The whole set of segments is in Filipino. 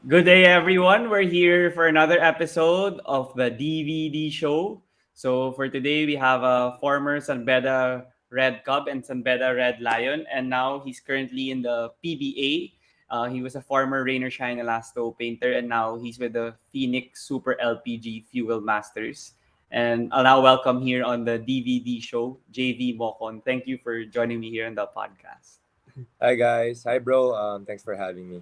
Good day, everyone. We're here for another episode of the DVD show. So for today, we have a former San Beda Red Cub and San Beda Red Lion, and now he's currently in the PBA. He was a former Rainer Shine Elasto painter, and now he's with the Phoenix Super LPG Fuel Masters. And I'll now welcome here on the DVD show, Javee Mocon. Thank you for joining me here on the podcast. Hi guys. Hi bro. Thanks for having me.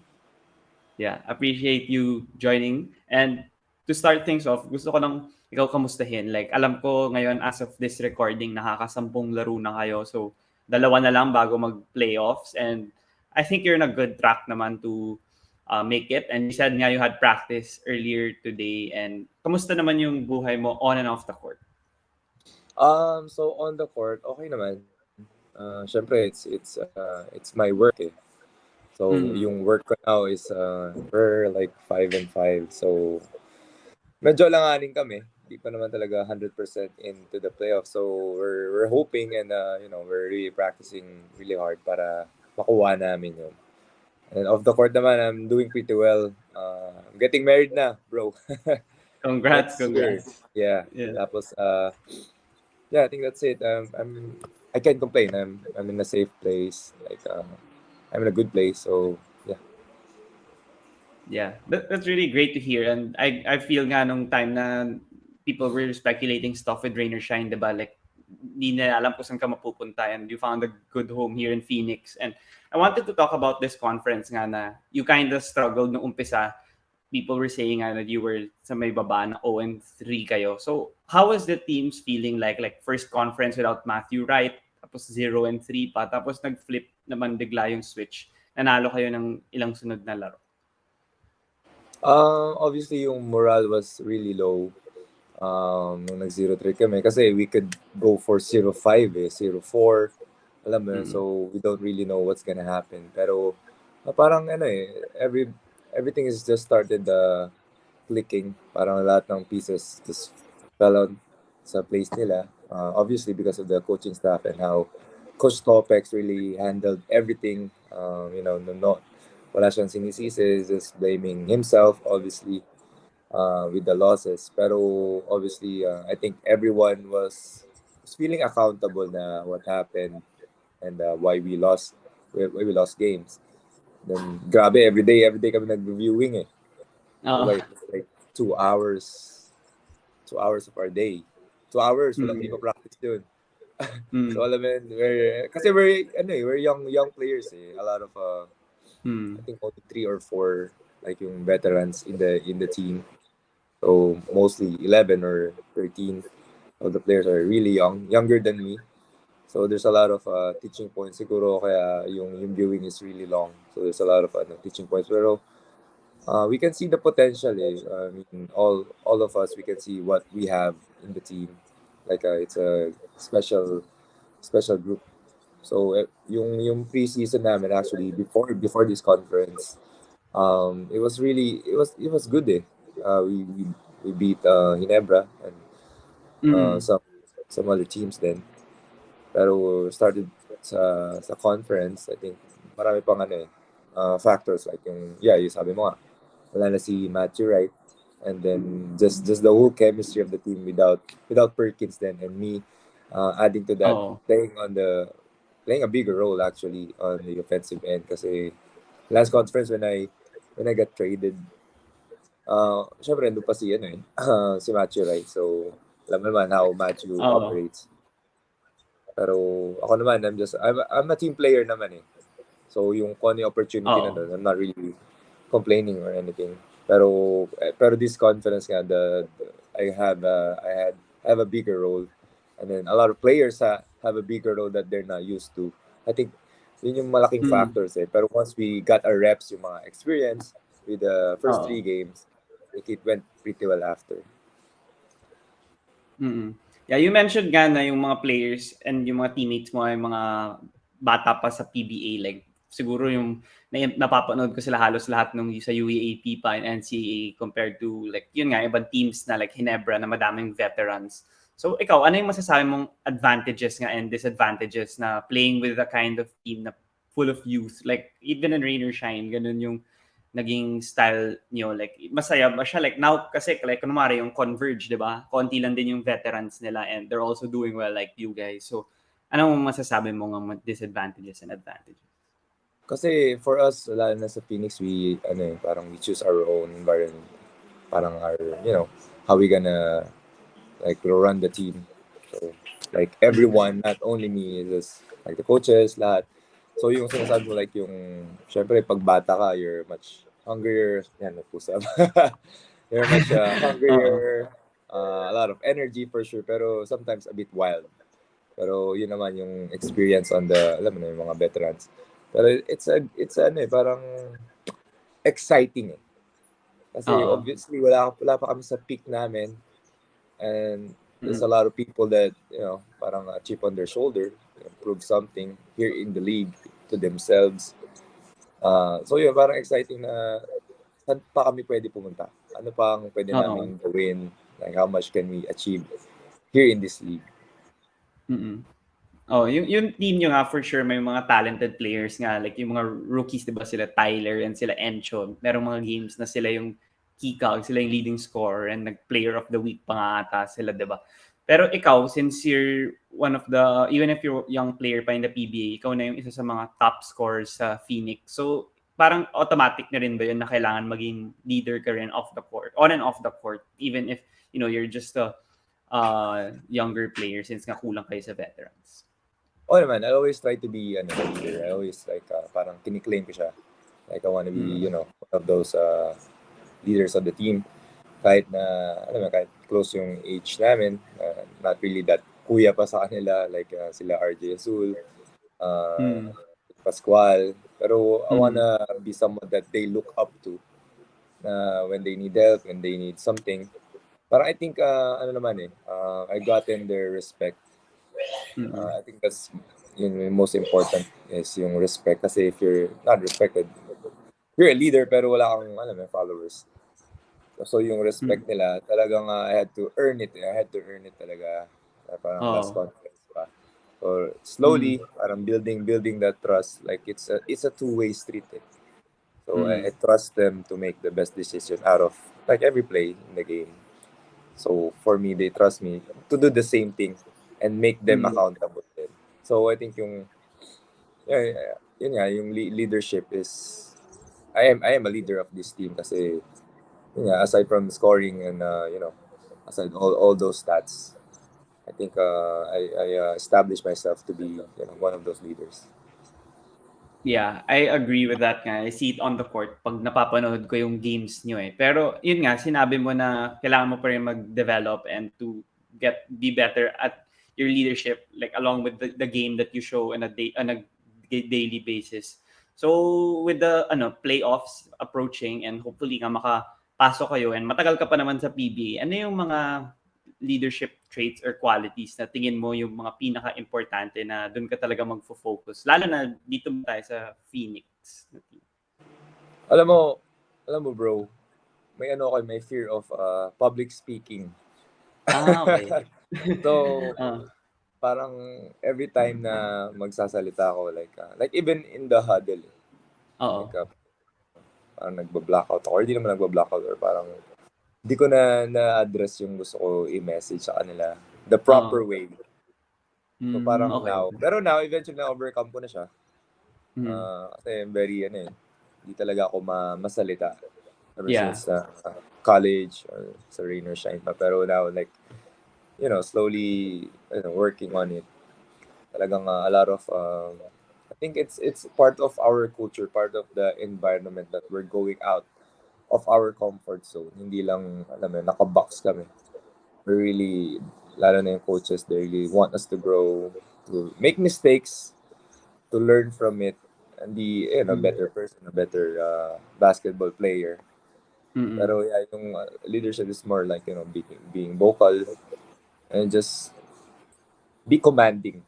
Yeah, appreciate you joining. And to start things off, gusto ko nang ikaw kamustahin. Like, alam ko ngayon as of this recording, nakakasampung laro na kayo. So, dalawa na lang bago mag-playoffs. And I think you're in a good track naman to make it. And you said nga you had practice earlier today. And kamusta naman yung buhay mo on and off the court? So on the court, okay naman. Syempre it's my work eh. So Mm. yung work ko now is we're like 5-5. So medyo langanin kami. Hindi pa naman talaga 100% into the playoffs. So we're hoping and we're really practicing really hard para makuha namin yun. And off the court naman, I'm doing pretty well. I'm getting married na, bro. Congrats, Next year. congrats. Yeah. Yeah. Tapos yeah, I think that's it. I can't complain. I'm in a safe place. Like I'm in a good place. So yeah. Yeah, that's really great to hear. And I feel nga nung time na people were speculating stuff with Rain or Shine, diba? Like, di na alam kung saan ka mapupunta and you found a good home here in Phoenix. And I wanted to talk about this conference nga na you kind of struggled nung umpisa. People were saying nga that you were sa may baba na 0-3 kayo. So, how was the teams feeling like? Like, first conference without Matthew Wright, tapos 0-3 pa, tapos nag-flip naman bigla yung switch. Nanalo kayo ng ilang sunod na laro. Obviously yung morale was really low. Nung nag 0-3 kami kasi we could go for 0-5 eh, 0-4. Alam mo yun, Mm. so we don't really know what's gonna happen. Pero parang ano eh, everything is just started clicking. Parang lahat ng pieces just fell on sa place nila. Obviously because of the coaching staff and how Coach Topex really handled everything. No, wala siyang sinisisi, just blaming himself, obviously, with the losses. Pero obviously, I think everyone was feeling accountable na what happened and why we lost games. Then grabe every day kami nag-reviewing eh. Oo. Like 2 hours, 2 hours of our day. 2 hours, wala Mm. hindi pa practice yun. So Mm. alam mo yun, kasi we're young players eh. A lot of I Mm. think only 3 or 4 like yung veterans in the team. So mostly 11 or 13 of the players are really young, younger than me. So there's a lot of teaching points siguro kaya yung viewing is really long. So there's a lot of teaching points pero we can see the potential eh. I mean all of us we can see what we have in the team. Like it's a special group. So yung preseason namin actually before this conference, it was good eh. We beat Ginebra and Mm. some other teams then. Pero started sa conference, I think marami pang ano eh, factors like yung sabi mo nga, wala na si Matthew Wright and then just the whole chemistry of the team without Perkins then and me adding to that Oo. playing a bigger role actually on the offensive end kasi last conference when I got traded syempre nandun pa si ano eh si Matthew Wright so alam mo naman how Matthew Oo. operates pero ako naman I'm a team player naman eh so yung kung ano yung opportunity na Oo. doon I'm not really complaining or anything pero this conference nga I have a bigger role and then a lot of players have a bigger role that they're not used to. I think yun yung malaking Mm. factors eh. Pero once we got our reps, yung mga experience with the first Oo. 3 games, I think it went pretty well after. Mm. Yeah, you mentioned nga na yung mga players and yung mga teammates mo ay mga bata pa sa PBA. Like, siguro yung napapanood ko sila halos lahat nung sa UAAP pa and NCAA compared to like, yun nga, ibang teams na like Ginebra na madaming veterans. So, ikaw, ano yung masasabi mong advantages nga and disadvantages na playing with a kind of team na full of youth? Like, even in Rain or Shine, ganun yung naging style nyo? Like, masaya ba siya? Like, now, kasi, like, kunwari, yung Converge, di ba? Konti lang din yung veterans nila and they're also doing well like you guys. So, anong masasabi mo ng disadvantages and advantages? Kasi for us, lalo na sa Phoenix, parang we choose our own environment. Parang how we gonna like run the team. So like everyone, not only me, just like the coaches, lahat. So yung sinasabi mo like syempre pag bata ka, you're much hungrier. Yan, nagpusap. You're much Oo. hungrier, a lot of energy for sure, pero sometimes a bit wild. Pero yun naman yung experience on alam mo na, yung mga veterans. Pero it's parang exciting eh. Kasi Oo. obviously wala pa kami sa peak namin, and there's a Mm. lot of people that parang a chip on their shoulder, prove something here in the league to themselves. So yun, parang exciting na saan pa kami pwede pumunta? Ano pa ang pwede Oo. namin gawin? Like how much can we achieve here in this league? Mm. Oh, yung team nyo nga for sure may mga talented players nga like yung mga rookies 'di ba sila Tyler and sila Encho. Merong mga games na sila yung key cog, sila yung leading scorer and nag-player of the week pa nga ata sila 'di ba? Pero ikaw since you're one of the even if you're young player pa in the PBA, ikaw na yung isa sa mga top scorers sa Phoenix. So parang automatic na rin ba yun na kailangan maging leader ka rin off the court, on and off the court even if you're just a younger player since nga kulang kayo sa veterans. Oh naman, I always try to be a leader. I always like parang kiniklaim ko siya. Like I want to be, Mm. one of those leaders of the team. Kahit na, alam mo, kahit close yung age namin, not really that kuya pa sa kanila, like sila RJ Azul, uh, Mm. Pascual. Pero I Mm. wanna be someone that they look up to na when they need help, when they need something. Parang I think, I gotten their respect. Mm. I think that's yung most important is yung respect. Kasi if you're not respected, you're a leader pero wala kang, followers. So yung Mm. respect nila, talagang I had to earn it. I had to earn it talaga. Parang last Oo. conference pa. So Mm. slowly, parang building that trust. Like it's a two-way street eh. So I Mm. trust them to make the best decision out of like every play in the game. So for me, they trust me to do the same thing and make them Mm. accountable din. So I think yun nga, yung leadership is, I am a leader of this team kasi, yun nga, aside from scoring and, aside all those stats, I think I established myself to be, one of those leaders. Yeah, I agree with that nga. I see it on the court pag napapanood ko yung games nyo eh. Pero yun nga, sinabi mo na kailangan mo pa rin mag-develop and to be better at your leadership like along with the game that you show on a daily basis. So with the playoffs approaching and hopefully nga makapasok kayo and matagal ka pa naman sa PBA, ano yung mga leadership traits or qualities na tingin mo yung mga pinaka-importante na doon ka talaga magfo-focus? Lalo na dito tayo sa Phoenix na team. Alam mo, bro, may fear of public speaking. Okay. So, Ah, parang every time na magsasalita ako, like even in the huddle, like, oo. parang nagba-blackout ako, or hindi naman nagba-blackout, or parang hindi ko na-address yung gusto ko i-message sa kanila the proper Oo. way. So parang Okay. now, eventually na-overcome ko na siya. Mm. Kasi hindi talaga ako masalita ever Yeah. since college or sa rain or shine pa. Pero now, like, slowly, working on it. Talagang a lot of, I think it's part of our culture, part of the environment that we're going out of our comfort zone. Hindi lang, alam mo, nakabox kami. We really, lalo na yung coaches, they really want us to grow, to make mistakes, to learn from it, and be a Mm. better person, a better basketball player. Mm. Pero yeah, yung leadership is more like, being vocal and just be commanding.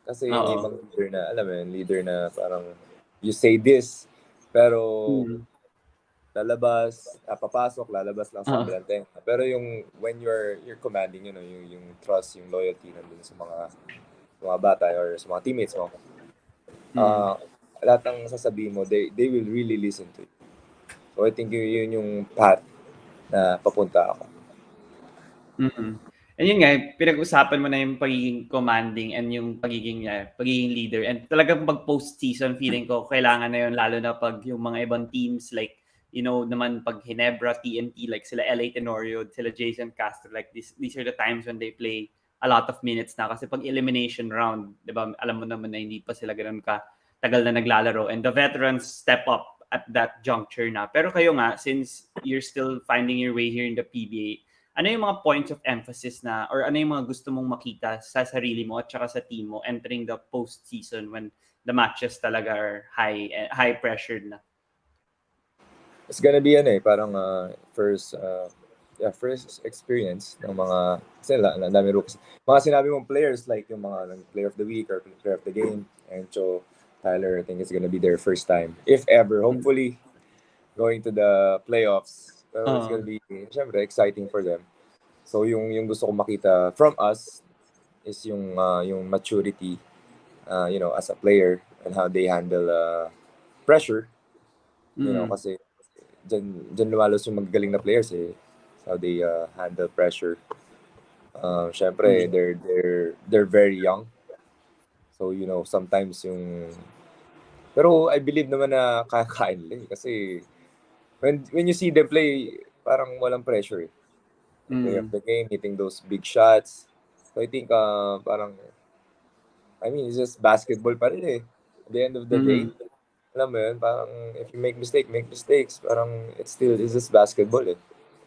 Kasi yung Oo. ibang leader na, alam mo yun, leader na parang you say this, pero Mm. papasok, lalabas lang sa Oo. kabilang. Pero when you're commanding, yung trust, yung loyalty nandun sa mga bata or sa mga teammates mo, Mm. uh, lahat ng sasabihin mo, they will really listen to you. So I think yun yung path na papunta ako. Mm. And yun nga, pinag-usapan mo na yung pagiging commanding and yung pagiging leader. And talagang pag post-season, feeling ko kailangan na yun, lalo na pag yung mga ibang teams like, naman pag Ginebra, TNT, like sila LA Tenorio, sila Jason Castro, like these are the times when they play a lot of minutes na. Kasi pag elimination round, di ba, alam mo naman na hindi pa sila ganun ka tagal na naglalaro. And the veterans step up at that juncture na. Pero kayo nga, since you're still finding your way here in the PBA, ano yung mga points of emphasis na or ano yung mga gusto mong makita sa sarili mo at saka sa team mo entering the postseason when the matches talaga are high pressured na? It's gonna be parang first experience ng mga kasi ang dami rookies. Mga sinabi mong players like yung mga player of the week or player of the game, Encho, Tyler, I think it's gonna be their first time. If ever, Mm. hopefully going to the playoffs. Pero it's Oo. gonna be syempre exciting for them. So yung gusto ko makita from us is yung maturity as a player and how they handle pressure, Mm. kasi dyan lumalos yung magagaling na players how they handle pressure. Syempre Mm. they're very young. So sometimes yung pero I believe naman na kakain nila kasi when you see them play, parang walang pressure The play of Mm. the game, hitting those big shots. So I think parang I mean it's just basketball pa rin At the end of the day, Mm. alam mo yun, parang if you make mistakes, parang it's just basketball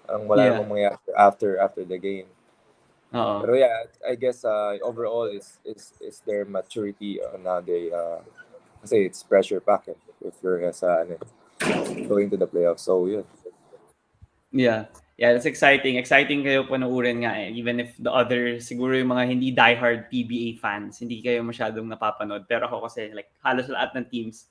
Parang wala Yeah. namang mangyayari after the game. Pero Oo. yeah, I guess overall is their maturity on how they kasi it's pressure pack if you're going to the playoffs. So yun. Yeah. Yeah, that's exciting. Exciting kayo panoorin nga even if the other siguro yung mga hindi diehard PBA fans, hindi kayo masyadong napapanood. Pero ako kasi like halos lahat ng teams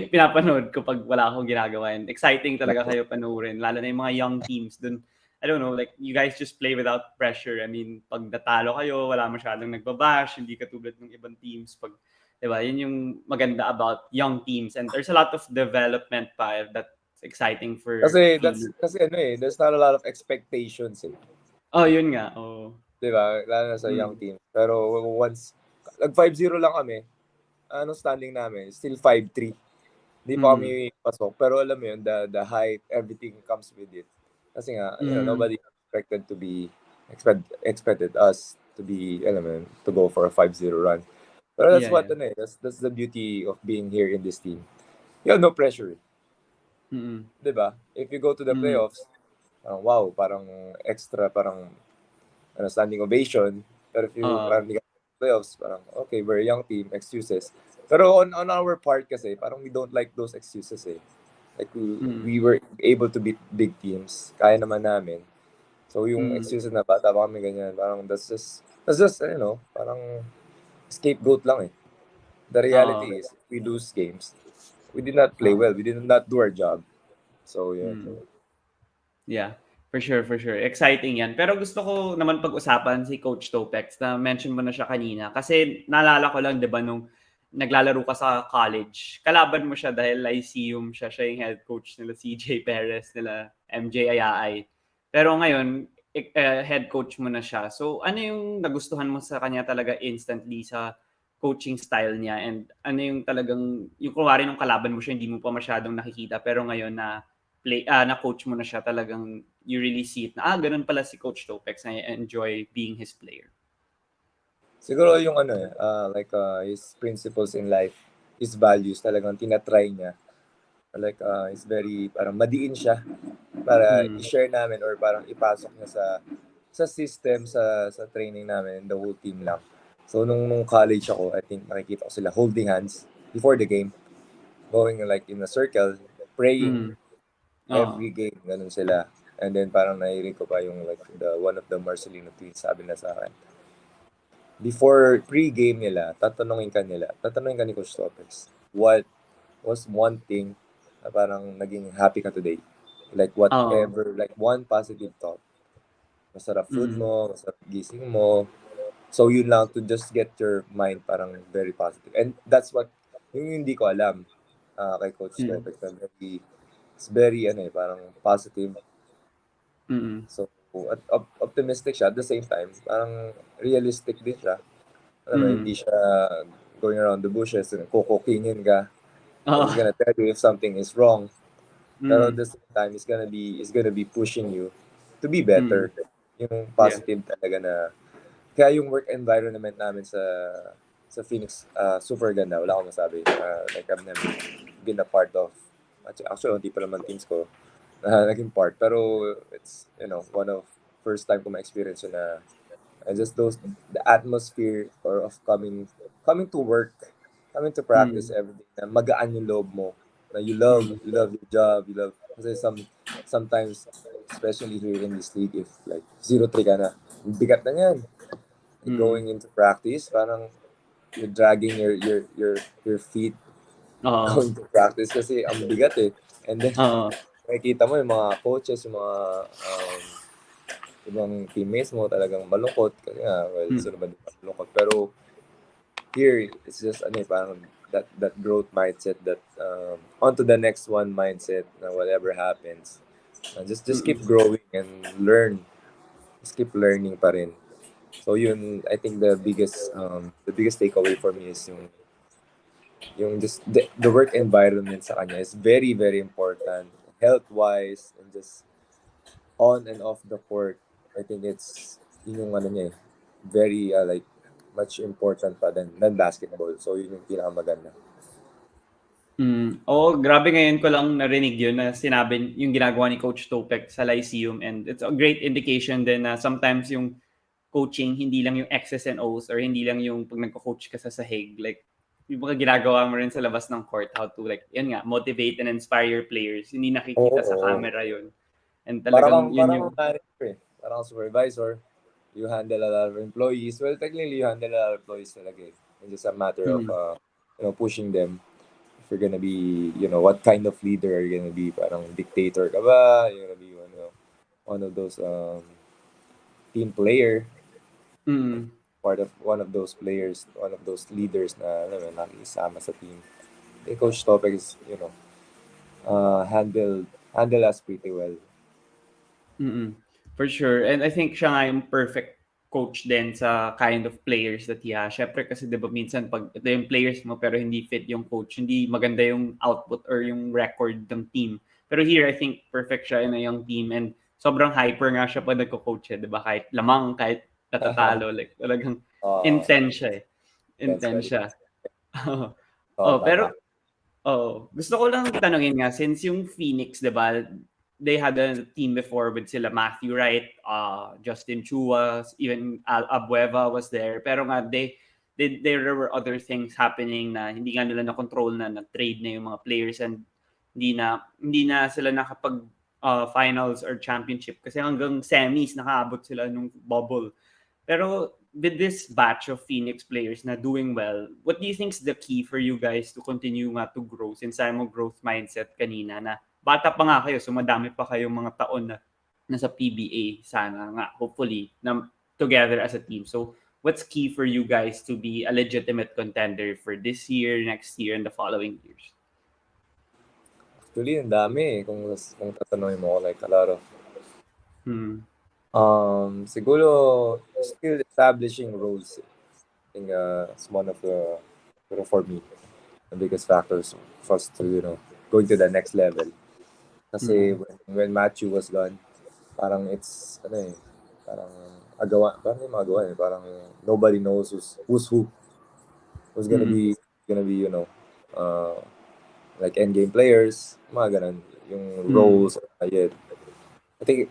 pinapanood ko pag wala akong ginagawa. And exciting talaga kayo panoorin, lalo na yung mga young teams dun. I don't know, like you guys just play without pressure. I mean, pag natalo kayo, wala masyadong nagbabash, hindi katulad ng ibang teams pag 'di ba? Yun yung maganda about young teams and there's a lot of development pa that's exciting for Kasi feeling. there's not a lot of expectations 'Yun nga, oo. 'Di ba? Lalo na sa young Mm. team. Pero once nag 5-0 lang kami, anong standing namin? Still 5-3. Hindi pa Mm. kami pasok. Pero alam mo yun, the hype, everything comes with it. Kasi nga, Mm. nobody expected us to be, alam mo yun, to go for a 5-0 run. Pero that's Yeah, what, yeah. that's the beauty of being here in this team. You have no pressure, Mm. 'di ba? If you go to the Mm. playoffs, wow, parang extra, parang standing ovation. Pero if you Oo. parang hindi ka playoffs, parang okay, we're a young team, excuses. Pero on our part kasi, parang we don't like those excuses Like we Mm. were able to beat big teams. Kaya naman namin. So yung Mm. excuses na bata pa kami ganyan, parang that's just parang scapegoat lang The Oo. reality is, if we lose games, we did not play Oo. well. We did not do our job. So yeah. Mm. Yeah, for sure, for sure. Exciting 'yan. Pero gusto ko naman pag-usapan si Coach Topex na mention mo na siya kanina kasi naalala ko lang 'di ba nung naglalaro ka sa college, kalaban mo siya dahil Lyceum siya yung head coach nila CJ Perez, nila MJ Ayaay. Pero ngayon, head coach mo na siya. So ano yung nagustuhan mo sa kanya talaga instantly sa coaching style niya and ano yung talagang yung kunwari nung kalaban mo siya hindi mo pa masyadong nakikita pero ngayon na na coach mo na siya talagang you really see it na ganun pala si Coach Topex na I enjoy being his player. Siguro yung like his principles in life, his values talagang tinatry niya. Like he's very parang madiin siya para Mm. i-share namin or parang ipasok niya sa system sa training namin the whole team lang. So nung college ako, I think nakikita ko sila holding hands before the game, going like in a circle, praying Mm. Oo. every game, ganun sila. And then parang nairig ko pa yung like the one of the Marcelino tweets sabi na sa akin. Before pre-game tatanungin ka ni Coach Lopez, what was one thing na parang naging happy ka today? Like Oo. whatever, like one positive thought. Masarap food Mm. mo, masarap gising mo. So yun lang to just get your mind parang very positive. And that's what yung hindi ko alam kay Coach Mm. Lopez na very it's very ano parang positive. Mm. So optimistic siya at the same time, parang realistic din siya. Alam mo, Mm. hindi siya going around the bushes and kukukingin ka. And he's Oo. gonna tell you if something is wrong. Pero at Mm. the same time, he's gonna be pushing you to be Mm. better. Yung Yeah. positive talaga na kaya yung work environment namin sa Phoenix, super ganda. Wala akong masabi. Like I've never been a part of. Actually, hindi pa naman teams ko na naging part. Pero it's, one of first time ko ma-experience yun na and just the atmosphere or of coming to work, coming to practice Mm. every day na magaan yung loob mo. Na Mm. you love your job, you love, kasi sometimes, especially here in this league, if like 0-3 ka na, bigat na yan. Mm. Going into practice, parang you're dragging your feet Oo. going to practice kasi ang bigat eh. And then, Oo. makikita mo yung mga coaches, yung mga ibang teammates mo talagang malungkot. Kasi nga, well, Mm. sino ba di ba malungkot? Pero here, it's just, parang that growth mindset, that on to the next one mindset na whatever happens. Just keep Mm. growing and learn. Just keep learning pa rin. So yun, I think the biggest takeaway for me is yung just the work environment sa kanya is very very important health wise and just on and off the court. I think it's yun yung ano niya eh, very like much important pa than basketball. So yun yung pinakamaganda. Oo, grabe ngayon ko lang narinig yun na sinabi yung ginagawa ni Coach Topek sa Lyceum, and it's a great indication din na sometimes yung coaching hindi lang yung X's and O's or hindi lang yung 'pag nagco-coach ka sa sahig, like yung mga ginagawa mo rin sa labas ng court, how to like yun nga, motivate and inspire your players. Hindi Oo, nakikita sa oo. camera yun, and Para talagang kang yun para yung kang manager eh. Para kang supervisor. You handle a lot of employees. Well, technically you handle a lot of employees talaga eh. It's just a matter of mm, pushing them. If you're gonna be, what kind of leader are you gonna be? Parang dictator ka ba? You're gonna be one of those team player, mm. part of one of those players, one of those leaders na alam mo, nakikisama sa team. I think Coach Topek is, handle us pretty well. Mm, for sure. And I think siya nga yung perfect coach din sa kind of players that he has. Syempre kasi 'di ba minsan 'pag ito yung players mo pero hindi fit yung coach, hindi maganda yung output or yung record ng team. Pero here I think perfect siya in a young team, and sobrang hyper nga siya pag nagko-coach, 'di ba? Kahit lamang, kahit natatalo, like talagang Oo, intense siya eh. that's Intense very siya. Oo, Oh, tama. pero gusto ko lang tanungin nga, since yung Phoenix, 'di ba, they had a team before with sila Matthew Wright, Justin Chua, even Al Abueva was there. Pero nga there were other things happening na hindi nga nila na control, na trade na yung mga players, and hindi na sila nakapag finals or championship kasi hanggang semis nakaabot sila nung bubble. Pero with this batch of Phoenix players na doing well, what do you think is the key for you guys to continue nga to grow? Since sabi mo growth mindset kanina, na bata pa nga kayo, so madami pa kayong mga taon na nasa PBA, sana nga, hopefully, na together as a team. So what's key for you guys to be a legitimate contender for this year, next year, and the following years? Actually, ang dami eh. Kung tatanungin mo ako, like a lot of Hmm. siguro still establishing roles. I think it's one of for me, the biggest factors for us to, going to the next level. Kasi Mm. when Matthew was gone, parang it's, parang agawan, parang yung mga agawan eh, parang nobody knows who's who's Mm. gonna be, uh, like end game players, mga ganun, yung Mm. roles, ayun. I think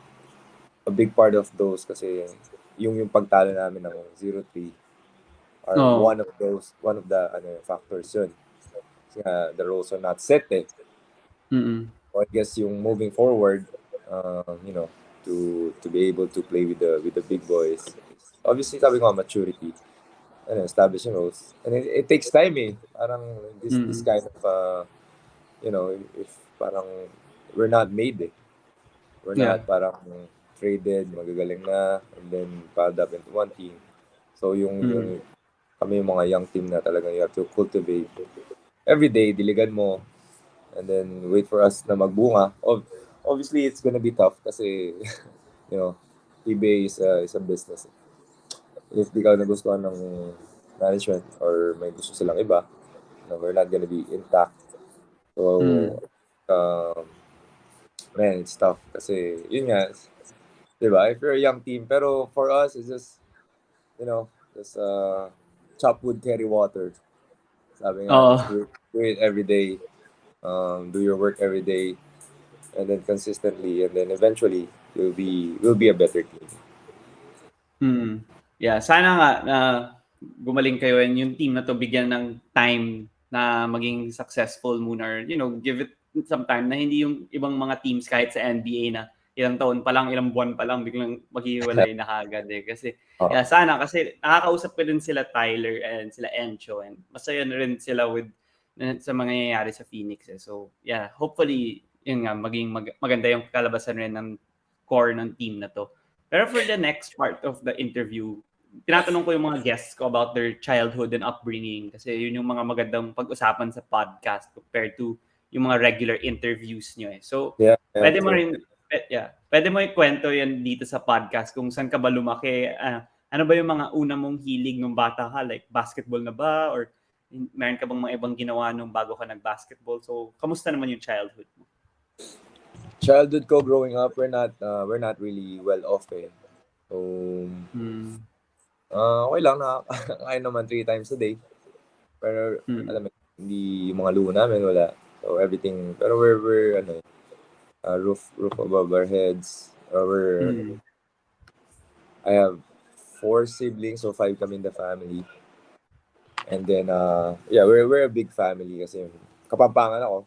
a big part of those kasi yung pagtalo namin ng 0-3 are Oh. one of the factors yun. Kasi nga, the roles are not set eh. Mm. So I guess yung moving forward, to be able to play with the big boys, obviously sabi ko nga, maturity, establishing roles. And it takes time eh. Parang this Mm. kind of, if parang we're not made eh. We're Yeah. not parang traded, magagaling na, and then piled up into one team. So Mm. kami yung mga young team na talagang you have to cultivate every day, diligan mo, and then wait for us na magbunga. Obviously, it's gonna be tough kasi, you know, PBA is a business. If di ka nagustuhan ng management or may gusto silang iba, we're not gonna be intact. So, Mm. um, man, it's tough kasi, yun nga, di ba? If you're a young team, pero for us, it's just, just chop wood, carry water. Sabi nga, Oo. just do it every day. Do your work every day, and then consistently, and then eventually, you'll be a better team. Mm. Yeah, sana nga na gumaling kayo and yung team na 'to bigyan ng time na maging successful muna or, give it some time na hindi yung ibang mga teams kahit sa NBA na ilang taon pa lang, ilang buwan pa lang biglang maghihiwalay na kaagad, eh. Kasi Oh, yeah, sana kasi nakakausap ko din sila Tyler and sila Encho and masaya na rin sila with sa mga nangyayari sa Phoenix, eh. So, yeah, hopefully, yun nga, maging maganda yung kalabasan rin ng core ng team na 'to. Pero for the next part of the interview, tinatanong ko yung mga guests ko about their childhood and upbringing kasi yun yung mga magandang pag-usapan sa podcast compared to yung mga regular interviews nyo, eh. So, yeah, yeah, pwede mo true. rin, pwede mo ikwento yan dito sa podcast kung saan ka ba lumaki, ano ba yung mga una mong hilig nung bata ka, like basketball na ba or meron ka bang mga ibang ginawa nung bago ka nag-basketball? So, kamusta naman yung childhood mo? Childhood ko growing up, we're not really well off eh. So, Mm. okay lang na kain naman 3 times a day. Pero Mm. alam mo, hindi yung mga luho namin wala. So everything, pero we're ano, roof above our heads. Mm. I have 4 siblings, so 5 kami in the family. And then yeah, we're a big family kasi kapampangan ako.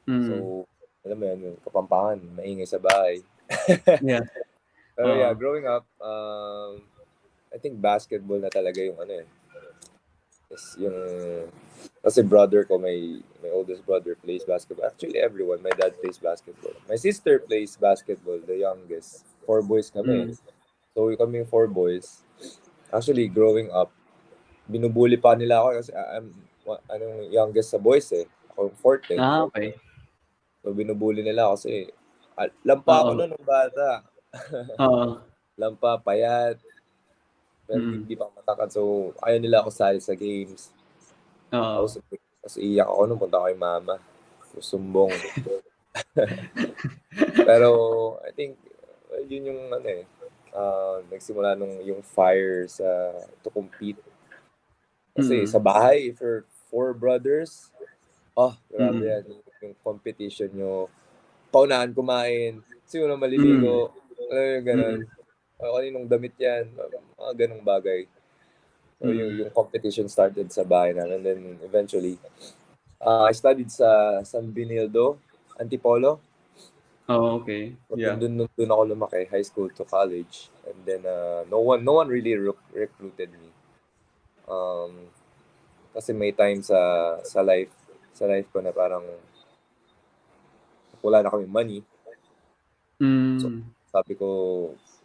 So Mm. alam mo yan, yung kapampangan, maingay sa bahay. Yeah. Pero yeah, Oo. growing up, I think basketball na talaga yung is yung kasi brother ko, my oldest brother plays basketball. Actually, everyone, my dad plays basketball. My sister plays basketball, the youngest. 4 boys kami. Mm. So, kami 4 boys. Actually, growing up, binubuli pa nila ako kasi youngest sa boys eh. Ako yung fourth eh. Okay. So, binubuli nila ako kasi lampa ako Oo. noon ng bata. Oo. Lampa, payat, pero Mm. hindi pa ako matangkad. So, ayaw nila ako sali sa games. Oo. Tapos iiyak ako nung punta ko kay mama. Sumbong. Pero I think yun yung nagsimula nung yung fire to compete. Kasi sa Mm. bahay, if you're 4 brothers, grabe Mm. yan. Yung competition nyo. Paunahan kumain. Sino na Mm. maliligo. Alam mo yung ganun. Mm. Kaninong damit yan. Mga ganong bagay. So Mm. yung competition started sa bahay namin. And then eventually, I studied sa San Benildo, Antipolo. Oh, okay. So, Yeah. dun ako lumaki, high school to college. And then, no one really recruited me. Um, kasi may time sa life ko na parang wala na kami money. So, Mm. sabi ko,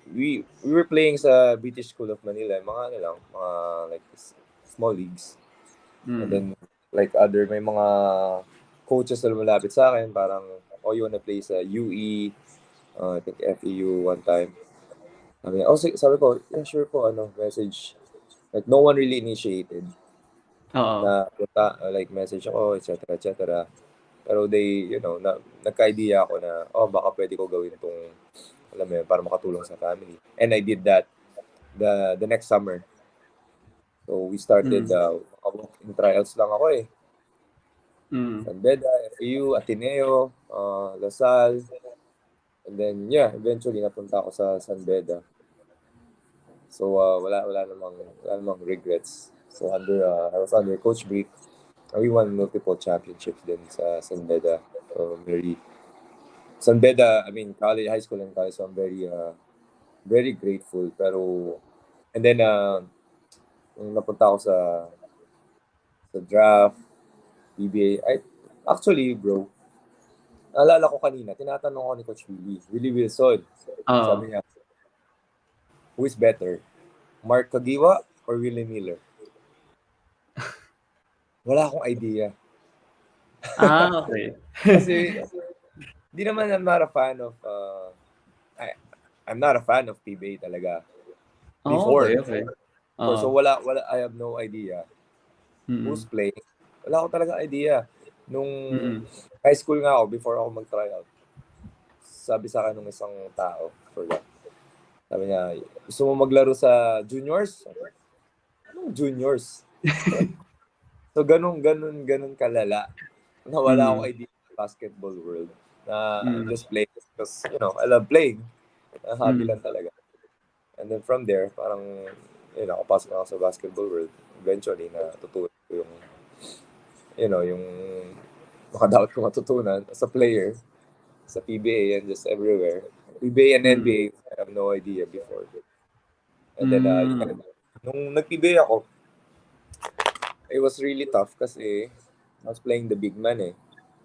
we were playing sa British School of Manila, mga ano lang, mga like small leagues. And then, Mm. like may mga coaches na lumalapit sa akin, parang, you wanna play sa UE, I think FEU one time. Sabi ko, yeah, sure po, message. Like, no one really initiated Oo. na punta, like, message ako, etc. Pero they, nagka-idea ako na, baka pwede ko gawin tong, alam mo yun, para makatulong sa family. And I did that the next summer. So, we started, Mm. walk-in trials lang ako eh. Mm. San Beda, FEU, Ateneo, Lasal. And then, yeah, eventually, napunta ako sa San Beda. So wala namang regrets. So I was under Coach Brick. We won multiple championships din sa San Beda. So San Beda, I mean college, high school and college. So I'm very grateful. Pero and then nung napunta ako sa draft, PBA. Actually, bro, naalala ko kanina, tinatanong ko ni Coach Willie Wilson. Oo. Sabi niya, who is better? Mark Kagiwa or Willie Miller? Wala akong idea. Okay. Kasi di naman I'm not a fan of I, I'm not a fan of PBA talaga Okay, before. okay. So Oo. wala I have no idea who's Mm. playing. Wala ako talaga idea. Nung Mm. high school nga ako, before ako mag-tryout, sabi sa akin ng isang tao, forgot. Sabi niya, gusto mo maglaro sa juniors? Sabi, anong juniors? So ganun kalala. Na wala akong Mm. idea sa basketball world. Na I'm Mm. just playing because, I love playing. Hobby Mm. lang talaga. And then from there, parang, nakapasok na ako sa basketball world. Eventually, natutunan ko yung makadawat ko matutunan as a player sa PBA and just everywhere. PBA and Mm. NBA, I have no idea before. And then, Mm. nung nag-PBA ako, it was really tough kasi I was playing the big man eh.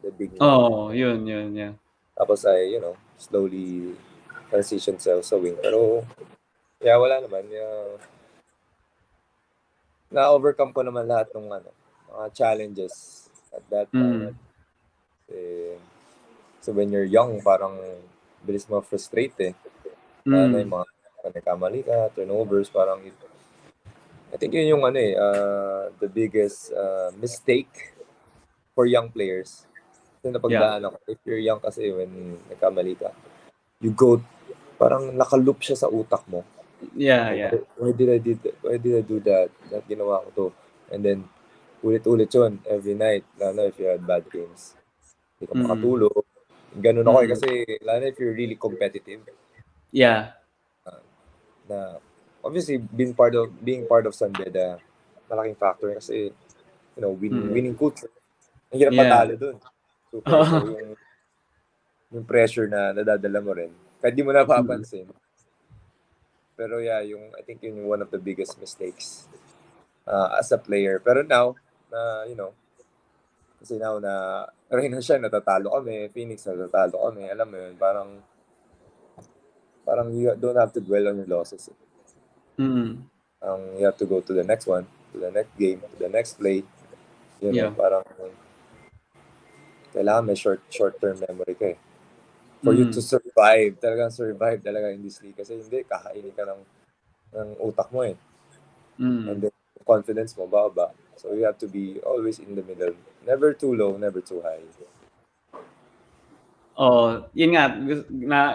The big man. Oo, yun, yeah. Tapos slowly transition sa wing. Pero, yeah, wala naman. Na-overcome ko naman lahat ng mga challenges at that time. Mm. Eh, so when you're young, parang bilis ma-frustrate eh. Lalo na yung Mm. mga nagkamali ka, turnovers, parang I think yun yung the biggest mistake for young players. Kasi Yeah. napagdaan ako. If you're young kasi when nagkamali ka, you go, parang nakaloop siya sa utak mo. Yeah, Oh, yeah. why did I do that? That ginawa ko to. And then, ulit-ulit yun every night. Lalo if you had bad games. Hindi ka Mm. makatulog. Ganun ako eh. Mm. Kasi, lalo if you're really competitive, Yeah. na obviously being part of San Beda, malaking factor kasi Mm. winning culture. Ang hirap Yeah. matalo dun. Super. So yung pressure na nadadala mo rin. Kahit di mo Mm. napapansin. Pero yeah, I think yun yung one of the biggest mistakes as a player. Pero now, na kasi now na Reyna siya, natatalo kami, Phoenix natatalo kami, alam mo yun, parang you don't have to dwell on your losses. Mm. You have to go to the next one, to the next game, to the next play. Yeah. Parang kailangan may short-term memory ka eh. For you to Mm. survive talaga in this league. Kasi hindi, kakainin ka ng utak mo eh. And Mm. then, confidence mo, baba. So, you have to be always in the middle. Never too low, never too high. Oo, yun nga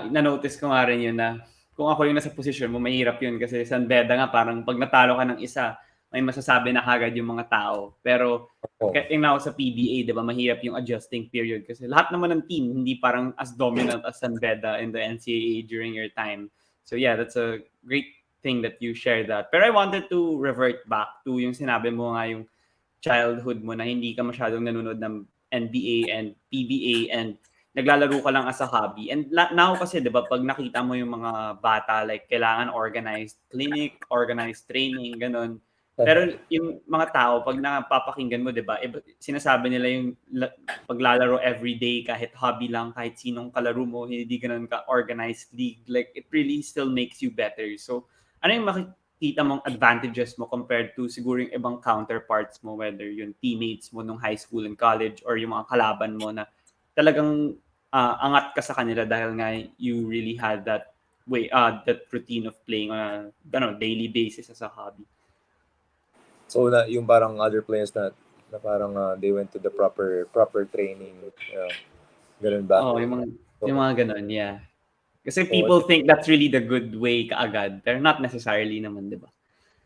na-notice ko nga rin yun na kung ako yung nasa posisyon mo mahirap yun kasi San Beda nga parang 'pag natalo ka ng isa, may masasabi na kaagad yung mga tao. Pero Oh. tingnan ko sa PBA 'di ba mahirap yung adjusting period kasi lahat naman ng team hindi parang as dominant as San Beda in the NCAA during your time. So yeah, that's a great thing that you shared that. Pero I wanted to revert back to yung sinabi mo nga yung childhood mo na hindi ka masyadong nanonood ng NBA and PBA and naglalaro ka lang as a hobby. And now kasi 'di ba pag nakita mo yung mga bata like kailangan organized clinic, organized training, ganun. Pero yung mga tao pag napapakinggan mo 'di ba, sinasabi nila yung paglalaro everyday kahit hobby lang, kahit sinong kalaro mo, hindi ganoon ka organized league. Like it really still makes you better. So ano yung makikita mong advantages mo compared to siguro yung ibang counterparts mo, whether yung teammates mo nung high school and college or yung mga kalaban mo na talagang angat ka sa kanila dahil nga you really had that routine of playing on a daily basis as a hobby. So, yung parang other players na parang they went to the proper training. Ganun ba? Oo, yung So, mga ganun, yeah. Kasi so people think that's really the good way kaagad, pero not necessarily naman, 'di ba?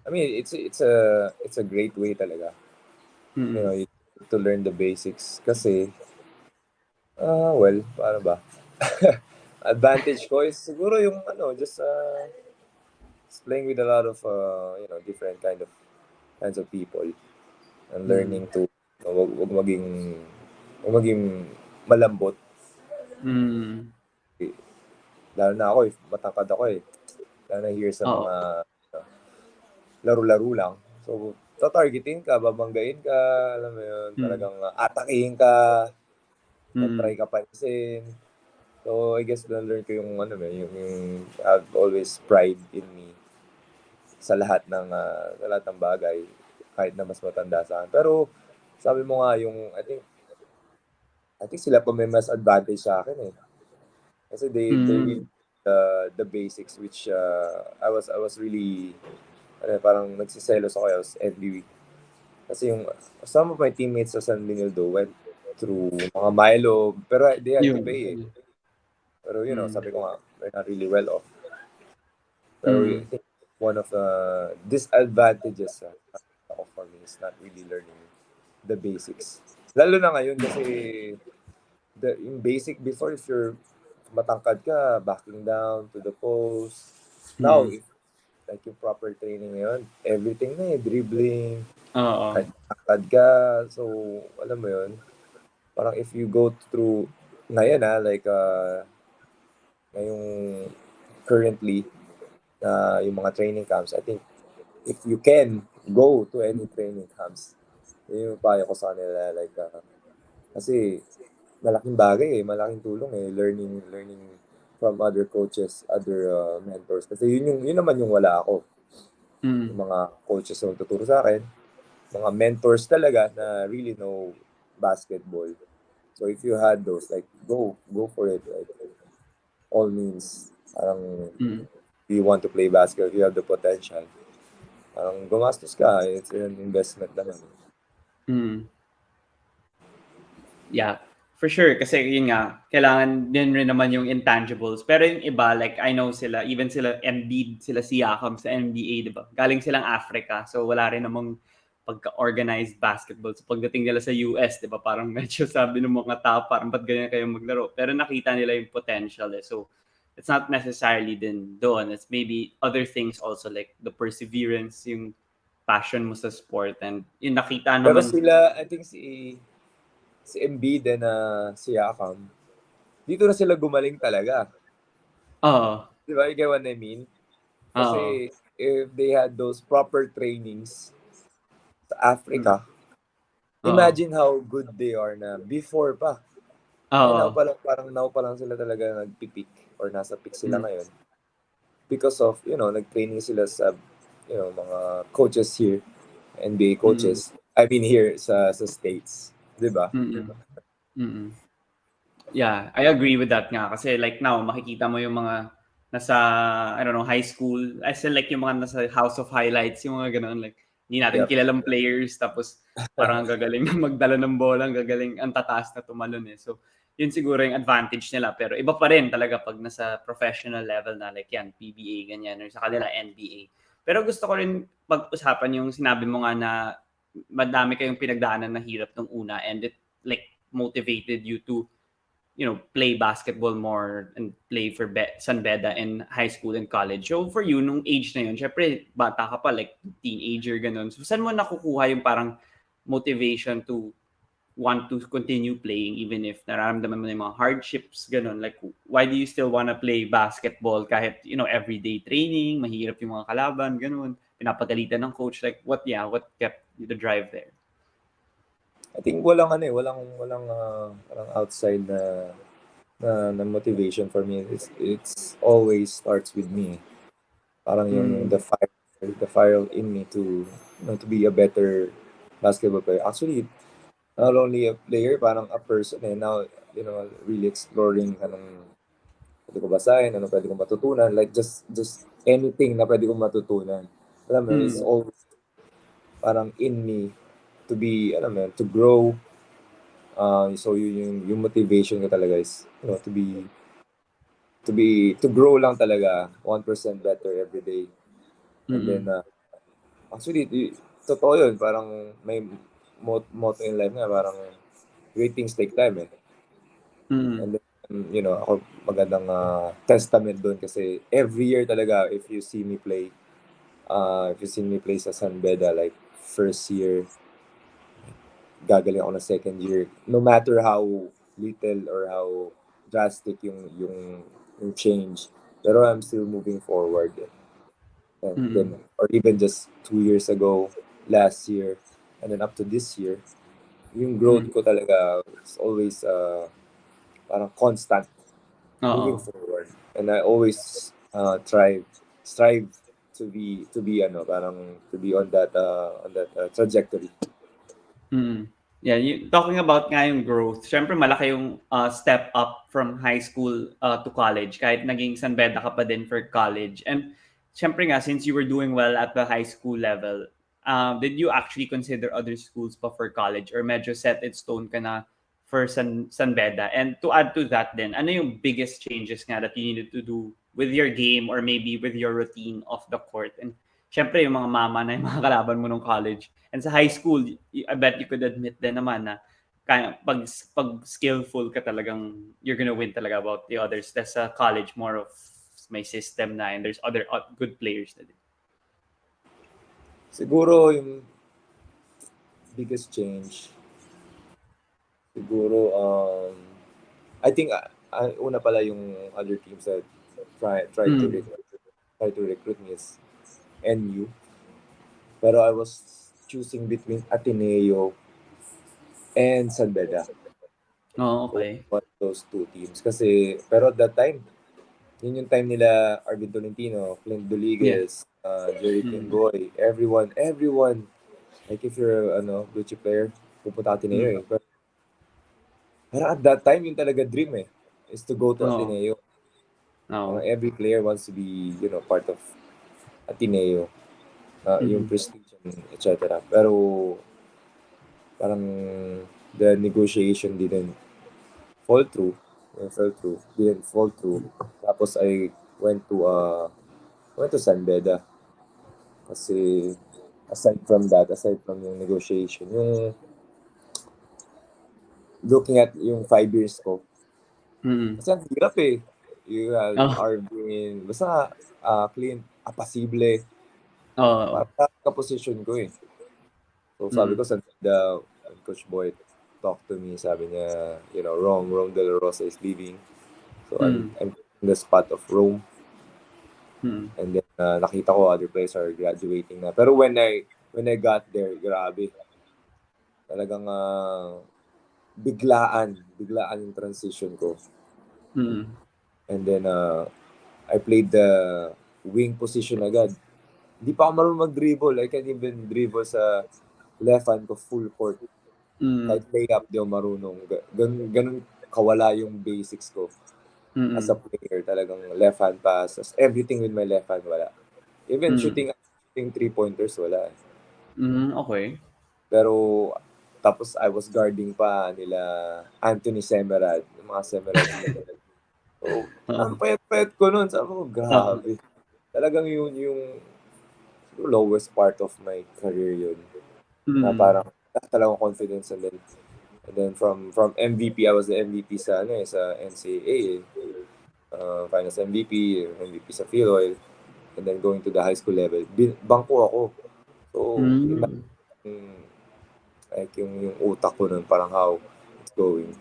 I mean, it's a great way talaga. Mm. To learn the basics. Kasi, well, paano ba? Advantage ko is siguro yung just playing with a lot of different kinds of people and Mm. learning to wag maging malambot. Mm. Lalo na ako, matangkad ako eh. Lalo na here sa Oo. mga laro-laro lang. So, tatargetin ka, babanggain ka, alam mo yun, Mm. talagang atakihin ka, try Mm. ka pansin. So, I guess na-learn ko yung I have always pride in me sa lahat ng bagay, kahit na mas matanda sa akin. Pero, sabi mo nga, I think, I think sila pa may mas advantage sa akin eh. Kasi they really Mm. the basics which I was really parang nagsiselos ako, I was envy. Kasi yung some of my teammates sa San Benildo went through mga Milo, pero they had to Yun. pay eh. Pero Mm. sabi ko nga, we're not really well off. Pero I Mm. think one of the disadvantages ako for me is not really learning the basics. Lalo na ngayon kasi yung basic before, if you're matangkad ka, backing down to the post. Now, Mm. if like yung proper training ngayon, everything na eh, dribbling, Oo. kahit matangkad ka. So, alam mo yun, parang if you go through, ngayon like, ngayong currently, yung mga training camps, I think, if you can go to any training camps, yun yung payo ko sa kanila, like, kasi malaking bagay eh, malaking tulong eh, learning from other coaches, other mentors. Kasi yun naman yung wala ako. Mm. Yung mga coaches na tuturo sa akin, mga mentors talaga na really know basketball. So if you had those, like, go for it, like, all means. Parang, Mm. if you want to play basketball, if you have the potential, parang gumastos ka, it's an investment naman. Mm. Yeah, for sure. Kasi yun nga, kailangan din rin naman yung intangibles. Pero yung iba, like I know sila, even sila Embiid, sila Siakam sa NBA, di ba? Galing silang Africa. So wala rin namang pagka-organized basketball. So pagdating nila sa US, di ba? Parang medyo sabi ng mga tao, parang ba't ganyan kayo maglaro? Pero nakita nila yung potential eh. So it's not necessarily din doon. It's maybe other things also like the perseverance, yung passion mo sa sport. And yung nakita Pero naman, sila, I think si Embiid and si Akam, dito na sila gumaling talaga. oh, Di ba? You get what I mean? oh, Kasi if they had those proper trainings sa mm, Africa, oo. imagine how good they are na before pa. Eh, now Oo. pa lang, parang now pa lang sila talaga nagpipik or nasa peak sila Mm, ngayon. Because of, nag-training sila sa, mga coaches here, NBA mm, coaches. I mean here sa States. Di ba? mm, mm. Yeah, I agree with that nga kasi like now makikita mo yung mga nasa I don't know, high school. I feel like yung mga nasa House of Highlights, yung mga ganoon like hindi natin Yep. kilalang players tapos parang ang gagaling na magdala ng bola, ang gagaling ang tataas na tumalon eh. So, yun siguro yung advantage nila pero iba pa rin talaga pag nasa professional level na like yan, PBA ganyan or sa kanila NBA. Pero gusto ko rin pag-usapan yung sinabi mo nga na madami kayong pinagdaanan na hirap nung una and it like motivated you to play basketball more and play for San Beda in high school and college. So for you, nung age na yun, syempre, bata ka pa, like teenager, ganun. So saan mo nakukuha yung parang motivation to want to continue playing even if nararamdaman mo na yung mga hardships, ganun? Like, why do you still wanna play basketball kahit, everyday training, mahirap yung mga kalaban, ganun, pinapagalitan ng coach, like, what kept the drive there? I think walang parang outside na motivation for me. It's always starts with me. Parang yung Mm, the fire in me to be a better basketball player. Actually, not only a player, parang a person now, really exploring anong pwede ko basahin, anong pwede kong matutunan, like just anything na pwede kong matutunan. Alam mo, it's mm, always parang in me to be, alam mo, to grow. So yung motivation ko talaga is, to grow lang talaga 1% better every day. And then, mm, actually, totoo yun. Parang may motto in life nga, parang great things take time eh. mm, And then, ako magandang testament doon kasi every year talaga, if you see me play sa San Beda, like first year, gagaling ako na second year. No matter how little or how drastic yung change, pero I'm still moving forward. And then, mm, or even just 2 years ago, last year, and then up to this year, yung growth mm. ko talaga is always parang constant, moving Oo. forward. And I always strive to be parang to be on that trajectory. Mm. Yeah, talking about nga yung growth, syempre malaki yung step up from high school to college, kahit naging San Beda ka pa din for college. And syempre nga, since you were doing well at the high school level, did you actually consider other schools pa for college or medyo set in stone ka na for San Beda? And to add to that din, ano yung biggest changes nga that you needed to do with your game or maybe with your routine off the court? And syempre yung mga mama na yung mga kalaban mo nung college. And sa high school, I bet you could admit din naman na kaya pag skillful ka talagang you're gonna win talaga about the others. That's sa college more of may system na and there's other good players na din. Siguro yung biggest change, siguro, I think, una pala yung other teams that try to Mm. recruit me is NU. Pero I was choosing between Ateneo and San Beda. Oh, So, okay. one of those two teams. Kasi, pero at that time, yun yung time nila Arvin Tolentino, Clint Yeah. Doliges, Jerry Mm. Pingoy, everyone. Like if you're blue chip player, pupunta Ateneo Mm. eh. But parang at that time, yung talaga dream eh, is to go to Oo. Ateneo. Oo. Every player wants to be, part of Ateneo. Yung Mm. prestige, etc. Pero parang the negotiation didn't fall through. Fell through. Didn't fall through. Tapos I went to uh went to San Beda. Kasi aside from yung negotiation, yung looking at yung 5 years ko, Mm. kasi ang hirap eh. You have Oh. Arvin, basta Clint, Apasible, Oo. parang ka-position ko eh. So sabi Mm. ko, San Beda, when Coach Boy talked to me, sabi niya, Rome De La Rosa is leaving. So Mm. I'm in the spot of Rome. Mm. And then nakita ko other players are graduating na. Pero when I got there, grabe. Talagang biglaan yung transition ko. Mm. And then I played the wing position agad. Hindi pa ako marunong mag-dribble. I can't even dribble sa left hand ko full court. Mm. Kahit layup, di ako marunong. Ganun kawala yung basics ko as a Mm. player. Talagang left hand pass. Everything with my left hand, wala. Even Mm. shooting three-pointers, wala. Mm. Okay. Pero tapos I was guarding pa nila Anthony Semerad, yung mga Semerad team. So, ang Oo. payat-payat ko nun. Sabi ko, Oo. grabe. Talagang yun yung lowest part of my career yun. Na Mm. parang talagang confidence. And then from MVP, I was the MVP sa NCAA. Finals MVP, MVP sa Philoil. And then going to the high school level. Bangko ako. So, Mm. imagine, like yung utak ko nun, parang how it's going.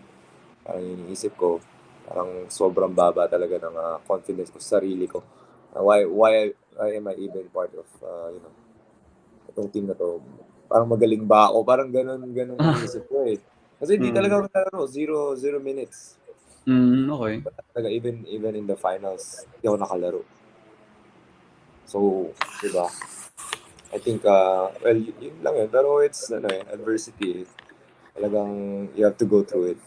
Parang iniisip ko, parang sobrang baba talaga ng confidence ko sa sarili ko. Why am I even part of, itong team na to? Parang magaling ba ako? Parang ganun iniisip ko eh. Kasi hindi Mm. talaga ako nalaro. Zero minutes. Mm. Okay. Talaga, even in the finals, hindi ako nakalaro. So, di ba? I think, well, yun lang yun. Pero it's, adversity. Talagang, you have to go through it.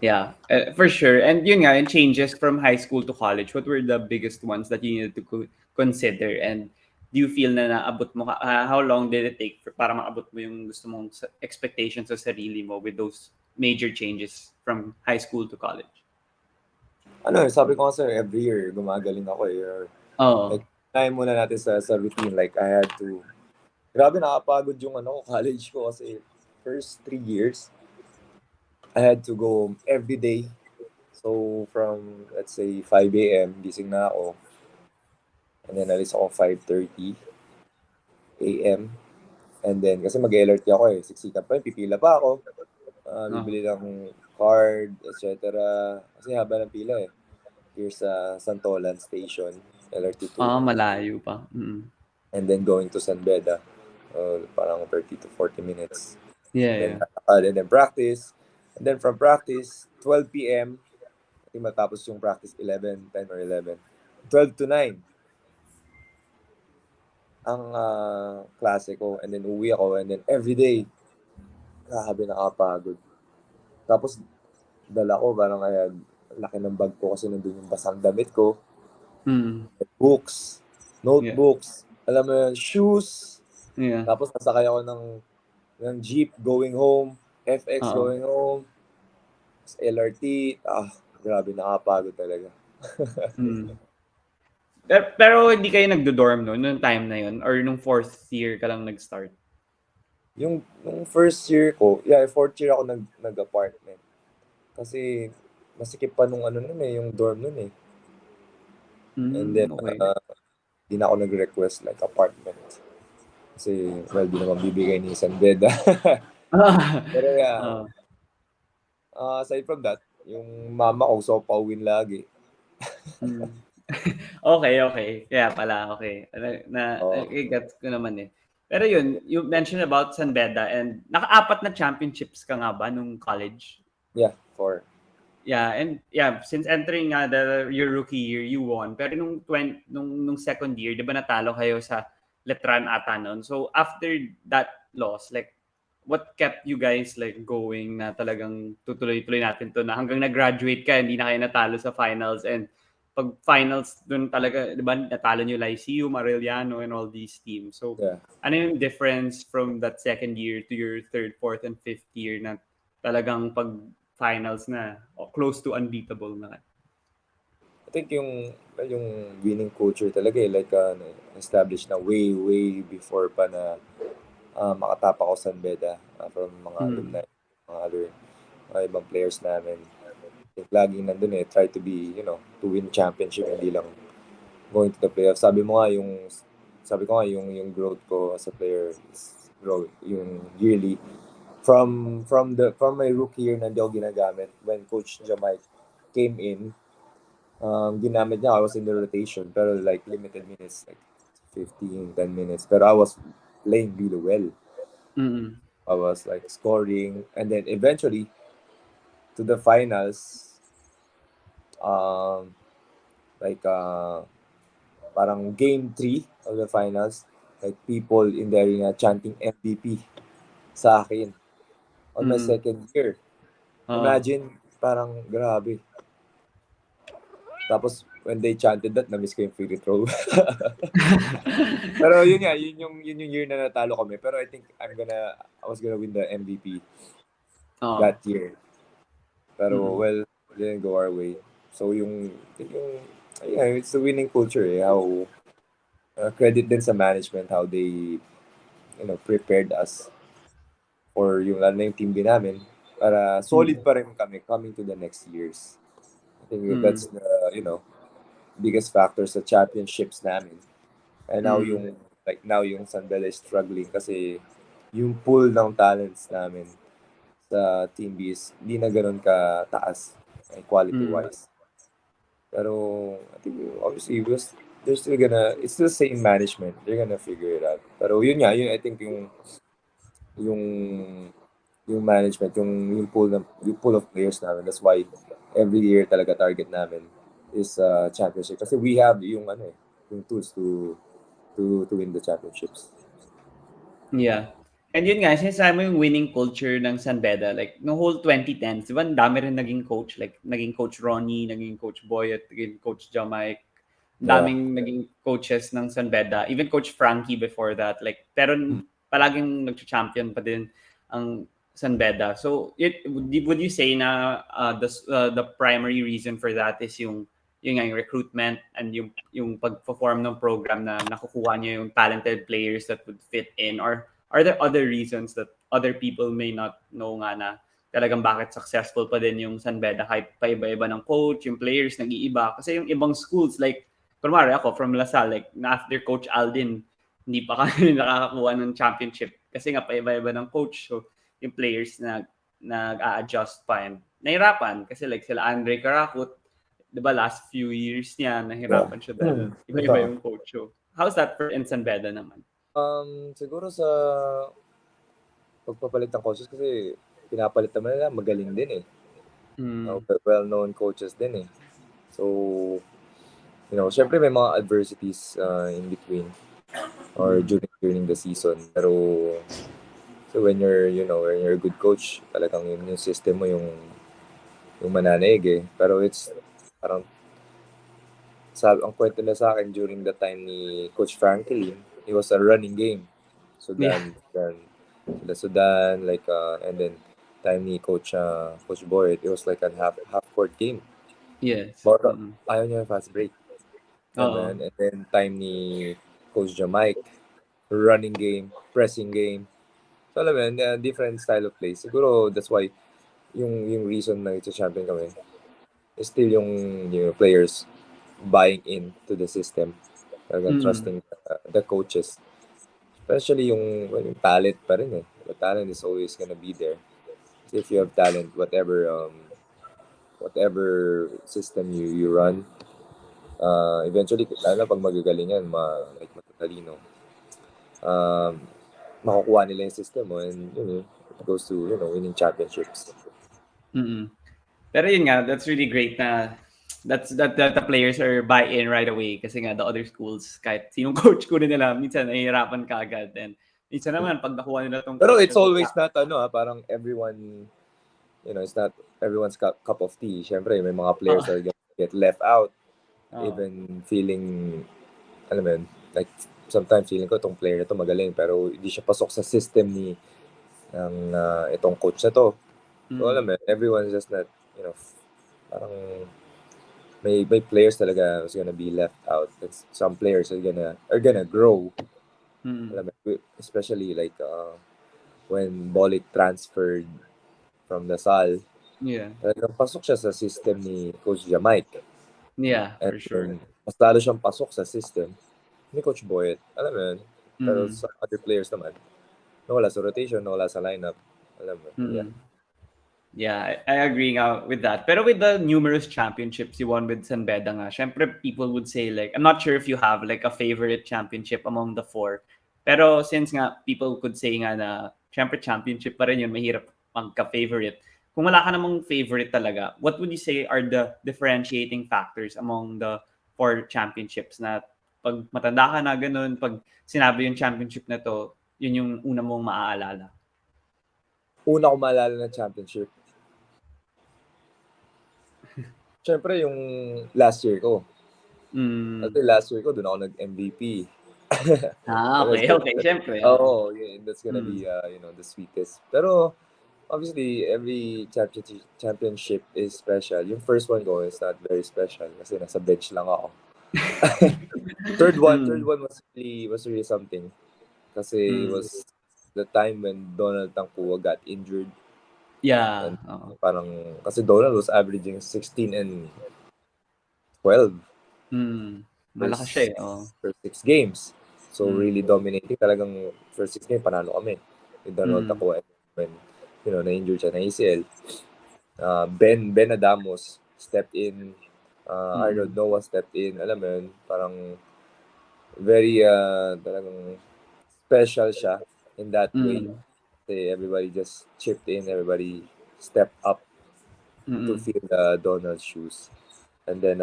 Yeah, for sure. And yun nga, yung changes from high school to college, what were the biggest ones that you needed to consider? And do you feel na naabot mo, how long did it take para maabot mo yung gusto mong expectations sa sarili mo with those major changes from high school to college? Sabi ko kasi every year, gumagaling ako eh. Or, Oo. like, time muna natin sa routine. Like, I had to, grabe nakapagod yung college ko kasi first 3 years, I had to go every day. So, from, let's say, 5 a.m., gising na ako. And then, alis ako 5:30 a.m. And then, kasi mag-LRT ako eh. Siksikan pa yun, pipila pa ako. Oh. Bibili ng card, etc. Kasi haba ng pila eh. Here sa Santolan Station, LRT 2. Ah, malayo pa. Mm. And then going to San Beda, parang 30 to 40 minutes. Yeah, Then, yeah. and then practice. And then from practice, 12 p.m., I think matapos yung practice 11, 10 or 11. 12 to 9 ang klase ko. And then uwi ako. And then every day, Grabe, nakapagod. Tapos, dala ko, parang kaya, laki ng bag ko kasi nandun yung basang damit ko, Mm. books, Yeah. notebooks, alam mo yun, shoes. Yeah. Tapos, nasakay ako ng jeep going home, FX Oo. going home, LRT. Grabe, nakapagod talaga. Mm. Pero hindi kayo nagdo-dorm no nung time na yun or nung fourth year ka lang nag-start? Nung first year ko, yeah, fourth year ako nag-apartment. Kasi, masikip pa nung ano nun eh, yung dorm nun eh. And then, Okay. di na ako nag-request like apartment. Kasi, well, di naman bibigay ni San Beda. Pero yeah, Oo. aside from that, yung mama ko, so pauwin lagi. Hmm. Okay, okay. Kaya pala, okay. Oh, Gets ko naman eh. Pero yun, you mentioned about San Beda and naka-apat na championships ka nga ba nung college? yeah, for, Yeah, and yeah, since entering your rookie year, you won. Pero nung second year, 'di ba natalo kayo sa Letran ata noon. So after that loss, like what kept you guys like going na talagang tutuloy-tuloy natin 'to na hanggang nag-graduate ka, hindi na kayo natalo sa finals and pag finals dun talaga, 'di ba, natalo niyo Lyceum, Arellano and all these teams. So yeah. ano yung difference from that second year to your third, fourth and fifth year na talagang pag finals na o close to unbeatable na. I think yung winning culture talaga eh, like, established na way before pa na makatapa ako sa San Beda from mga Mm. alumni, mga other, mga ibang players namin. I think laging nandun eh, try to be, to win championship, hindi lang going to the playoffs. Sabi ko nga, yung growth ko as a player is grow, yung yearly. From my rookie year na hindi ako ginagamit, when Coach Jamai came in, ginamit niya, I was in the rotation, pero like limited minutes, like 15, 10 minutes. Pero I was playing really well. Mm. I was like scoring, and then eventually to the finals, um, like parang game 3 of the finals, like people in the arena chanting MVP sa akin on my Mm. second year. Oo. Imagine, parang grabe. Tapos when they chanted that, na-miss ko yung free throw. Pero yun nga, yun yung year na natalo kami. Pero I think I was gonna win the MVP Oo. that year. Pero Mm. well, it didn't go our way. So yeah, it's the winning culture eh. How credit din sa management, how they prepared us for yung lalo na yung team din namin para solid Mm. pa rin kami coming to the next years. I think Mm. that's the biggest factor sa championships namin. And now Mm. yung San Beda is struggling kasi yung pool ng talents namin sa Team B is hindi na ganoon ka taas quality Mm. wise. Pero I think obviously they're still it's still same management. They're gonna figure it out. Pero yun nga, I think yung yung management, yung pool of players namin. That's why every year talaga target namin is championship kasi we have yung tools to win the championships. Yeah. And yun nga, sinasabi mo yung winning culture ng San Beda, like, no whole 2010s, di ba, ang dami rin naging coach, like, naging Coach Ronnie, naging Coach Boyet, naging Coach Jamaic, Yeah. daming naging coaches ng San Beda, even Coach Frankie before that, like, pero palaging nag-champion pa din ang San Beda. So, would you say na the primary reason for that is yung nga yung recruitment and yung pag-perform ng program na nakukuha niyo yung talented players that would fit in, or are there other reasons that other people may not know nga na talagang bakit successful pa din yung San Beda kahit pa iba-iba ng coach, yung players nag-iiba kasi yung ibang schools like kunwari ako from Lasal, like na after Coach Aldin hindi pa kami nakakakuha ng championship kasi nga pa iba-iba ng coach, so yung players nag-a-adjust pa and nahirapan kasi like sila Andre Carakut, 'di ba, last few years niya Yeah. nahirapan siya dahil iba-iba Totoo. yung coach. So, how's that for in San Beda naman? Siguro sa pagpapalit ng coaches kasi pinapalit naman nila magaling din eh. Mm. Well-known coaches din eh. So, syempre may mga adversities in between or Mm. during the season. Pero So when you're a good coach, talagang yung system mo yung mananaig eh. Pero it's parang ang kwento na sa akin during the time ni Coach Franklin, it was a running game. Yeah. Sudan, like and then time ni Coach Boyd, it was like a half court game. Yes. But Mm-mm. ayaw niya fast break. Alam mo Oo. yun? And then time ni Coach Jamaic, running game, pressing game. So alam mo yun, different style of play. Siguro that's why yung reason na ito-champion kami is still yung players buying into the system. Talagang Mm. trusting the coaches. Especially yung talent pa rin eh. The talent is always gonna be there. So if you have talent, whatever system you run, eventually, lalo na pag magagaling yan, like matatalino, um, makukuha nila yung system mo and it goes to winning championships. Mm. Pero yun nga, that's really great na that the players are buy-in right away kasi nga the other schools, kahit sinong coach ko nila, minsan nahihirapan ka agad. And minsan naman, pag nakuha nila tong Pero coach it's na to, always not parang everyone, it's not everyone's cup of tea. Siyempre, may mga players oh, that get left out, oh, even feeling, alam mo yun, like sometimes feeling ko itong player na to magaling pero hindi siya pasok sa system ng itong coach na to. So alam mo, everyone's just not, parang may players talaga who's gonna be left out. Some players are gonna grow. Alam mo, especially like when Bolick transferred from Lasal, yeah, talagang pasok siya sa system ni Coach Jamaic. yeah, And for then, sure. mas lalo siyang pasok sa system ni Coach Boyet. Alam mo yun? Pero Mm. sa other players naman, nawala sa rotation, nawala sa lineup. Alam mo, yeah. Mm. Yeah, I agree nga with that. Pero with the numerous championships you won with San Beda nga, syempre people would say like, I'm not sure if you have like a favorite championship among the four. Pero since nga people could say nga na, syempre championship pa rin yun, mahirap magka-favorite. Kung wala ka namang favorite talaga, what would you say are the differentiating factors among the four championships na pag matanda ka na ganun, pag sinabi yung championship na to, yun yung una mong maaalala? Una ko maalala na championship, syempre yung last year ko. Mm. Kasi last year ko, doon ako nag-MVP. Ah, that's okay, gonna, okay. Siyempre, oo. oh, yeah, that's gonna Mm. be, the sweetest. Pero, obviously, every championship is special. Yung first one ko is not very special kasi nasa bench lang ako. Third Mm. one was really something. Kasi it Mm. was the time when Donald Tankua got injured. Yeah, And oo. parang, kasi Donald was averaging 16 and 12 Mm. Malakas siya, first, eh, oo. first 6 games. So, Mm. really dominating. Talagang first 6 games, panalo kami. With Donald Mm. Tankua. When, na-injured siya na ACL. Ben Adamos stepped in. Arnold Mm. Noah stepped in. Alam mo yun, parang very talagang special siya in that way. Mm. Kasi everybody just chipped in, everybody stepped up to Mm. fill Donald's shoes. And then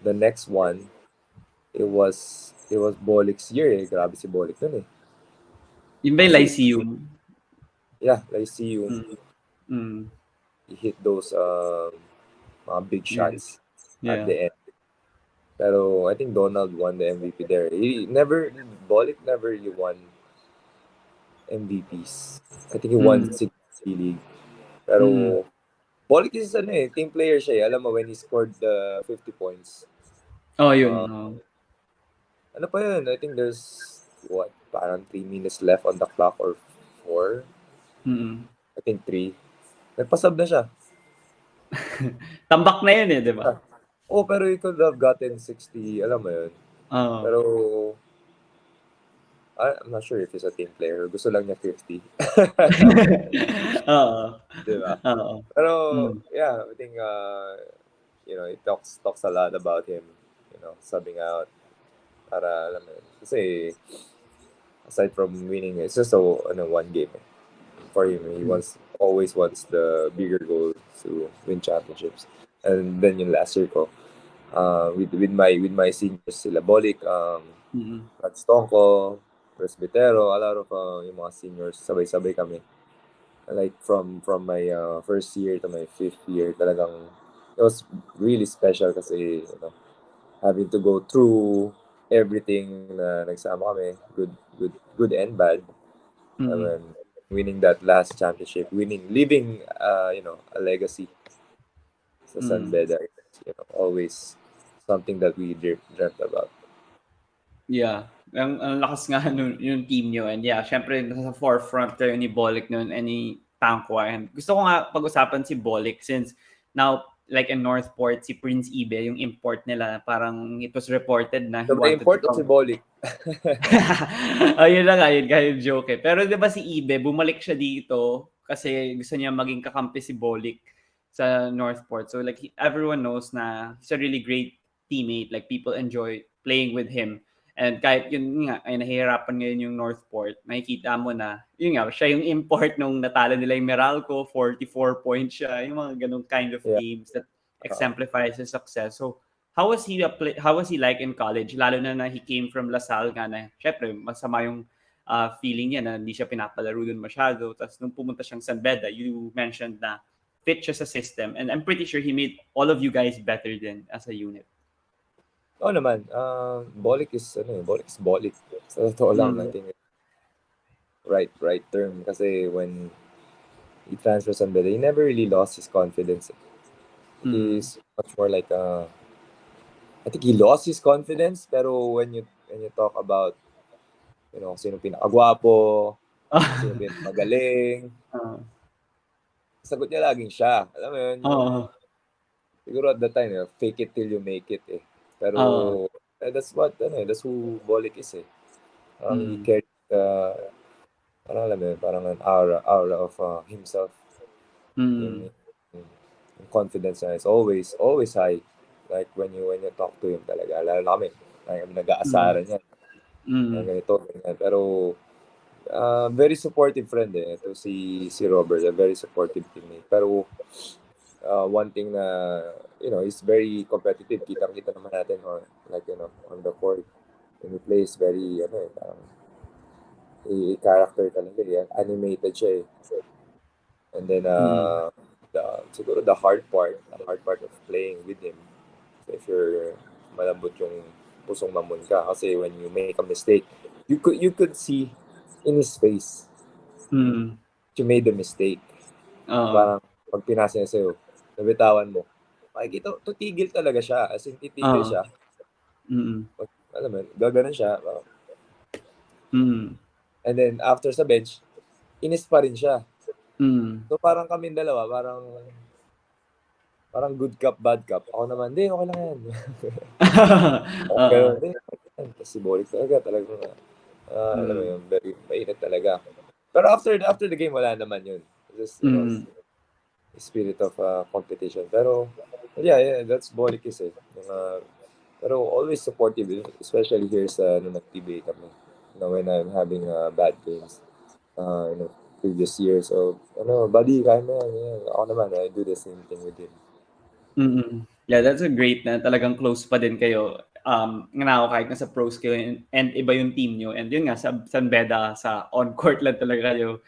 the next one, it was Bolik's year eh. Grabe si Bolik nun eh. Yun ba yung Kasi Lyceum? yeah, I see you. Mm. Mm. He hit those mga big Yes. shots at Yeah. the end. Pero I think Donald won the MVP there. Bolik never really won MVPs. I think he won Mm. 60 league. Mm. Pero Bolik is team player siya eh. Alam mo, when he scored the 50 points, Oh, yun, uh, oo. ano pa yun? I think there's, parang 3 minutes left on the clock or 4? Mm. I think 3. Nagpasab na siya. Tambak na yun, eh, 'di ba? Oh, pero he could have gotten 60, alam mo yun. Oo. Pero, I'm not sure if he's a team player. Gusto lang niya 50. Oo. Diba? Oo. Pero, Mm. yeah, I think, it talks a lot about him, subbing out. Para, alam mo yun. Kasi, aside from winning, it's just one game eh. For him. He always wants the bigger goal to win championships. And then yung last year ko, with my seniors, sila Bolik, Mm. Stonko, Presbytero, a lot of yung mga seniors, sabay-sabay kami. Like from my first year to my fifth year, talagang it was really special kasi having to go through everything na nagsama kami, good and bad. I Mm. mean, winning that last championship, leaving a legacy sa San Mm. Beda is always something that we dreamt about. Yeah. Ang lakas nga nun, yung team nyo. And yeah, syempre, nasa forefront kayo ni Bolick nun and ni Tangkwa. And gusto ko nga pag-usapan si Bolick since now, like in Northport, si Prince Ibe, yung import nila, parang it was reported na he So, wanted to import o come. symbolic? Ayun na nga, yun nga yung joke eh. Pero di ba si Ibe, bumalik siya dito kasi gusto niya maging kakampi si Bolick sa Northport. So like everyone knows na he's a really great teammate. Like people enjoy playing with him. And kahit yun nga, ay nahihirapan ngayon yung Northport, makikita mo na, yun nga, siya yung import nung natalo nila yung Meralco, 44 points siya, yung mga ganong kind of Yeah. games that exemplifies his success. So, how was he like in college? Lalo na he came from LaSalle nga na, syempre, masama yung feeling niya na hindi siya pinapalaro dun masyado. Tapos nung pumunta siyang San Beda, you mentioned na fit siya sa system. And I'm pretty sure he made all of you guys better than as a unit. Oo naman, Bolick is Bolick. Sa totoo lang, I Mm. think right term kasi when he transfers San Beda, he never really lost his confidence. Mm. He's much more like I think he lost his confidence, pero when you talk about sino pinakagwapo, sino pinakagaling, sagot niya laging siya. Alam mo yun, Oo. siguro at that time, fake it till you make it eh. Pero Oo. that's who Bolick is eh. He Mm. carried parang alam mo yun, parang an aura of himself. Mm. Yung confidence niya is always high. Like when you talk to him talaga, lalo na kami Mm. nag-aasaran niya. Mm. Ganito, ganyan. Pero very supportive friend eh. Ito si Robert, a very supportive teammate. Pero one thing na, he's very competitive. Kitang-kita naman natin like, on the court. When he plays, very, parang, character talaga eh. Animated siya eh. And then, Mm. siguro the hard part of playing with him. So if you're malambot yung pusong mamon ka, kasi when you make a mistake, you could see in his face Mm. you made the mistake. Oo. Parang pag pinasa niya sa'yo, nabitawan mo, makikita, tutigil talaga siya. As in, titigil Oo. siya. Mm. Alam mo, gaganon siya. Mm. And then, after sa bench, inis pa rin siya. Mm. So, parang kami dalawa, parang good cup, bad cup. Ako naman, di, okay lang yan. Oo. Ganun, di, okay lang yan. Kasi Bolick talagang, alam mo Mm. yun, very mainit talaga. Pero after the game, wala naman yun. Just, Mm. spirit of competition. Pero, yeah, that's Bolick is eh. Pero always supportive, especially here sa nung nag-PBA kami. When I'm having bad games. Previous years. So, buddy, kaya mo yan. Yeah. Ako naman, I do the same thing with him. Mm. Yeah, that's a great na talagang close pa din kayo. Nga na ako kahit nasa pros kayo and iba yung team nyo. And yun nga, sa San Beda, sa on-court lang talaga kayo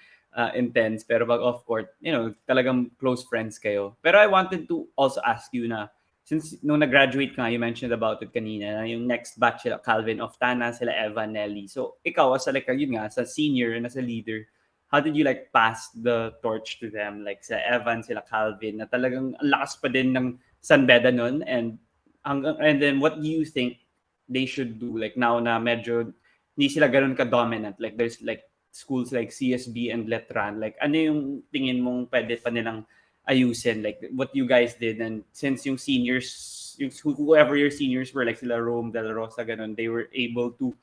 intense. Pero pag off-court, talagang close friends kayo. Pero I wanted to also ask you na, since nung nag-graduate ka nga, you mentioned about it kanina, na yung next batch sila, Calvin Oftana, sila Evan, Nelly. So, ikaw, as like, yun nga, sa senior and as a leader, how did you like pass the torch to them? Like sa Evan, sila Calvin, na talagang ang lakas pa din ng San Beda nun. And then what do you think they should do? Like now na medyo hindi sila ganun ka-dominant. Like there's like schools like CSB and Letran. Like ano yung tingin mong pwede pa nilang ayusin? Like what you guys did. And since yung seniors, whoever your seniors were, like sila Rome, Del Rosa, ganun, they were able to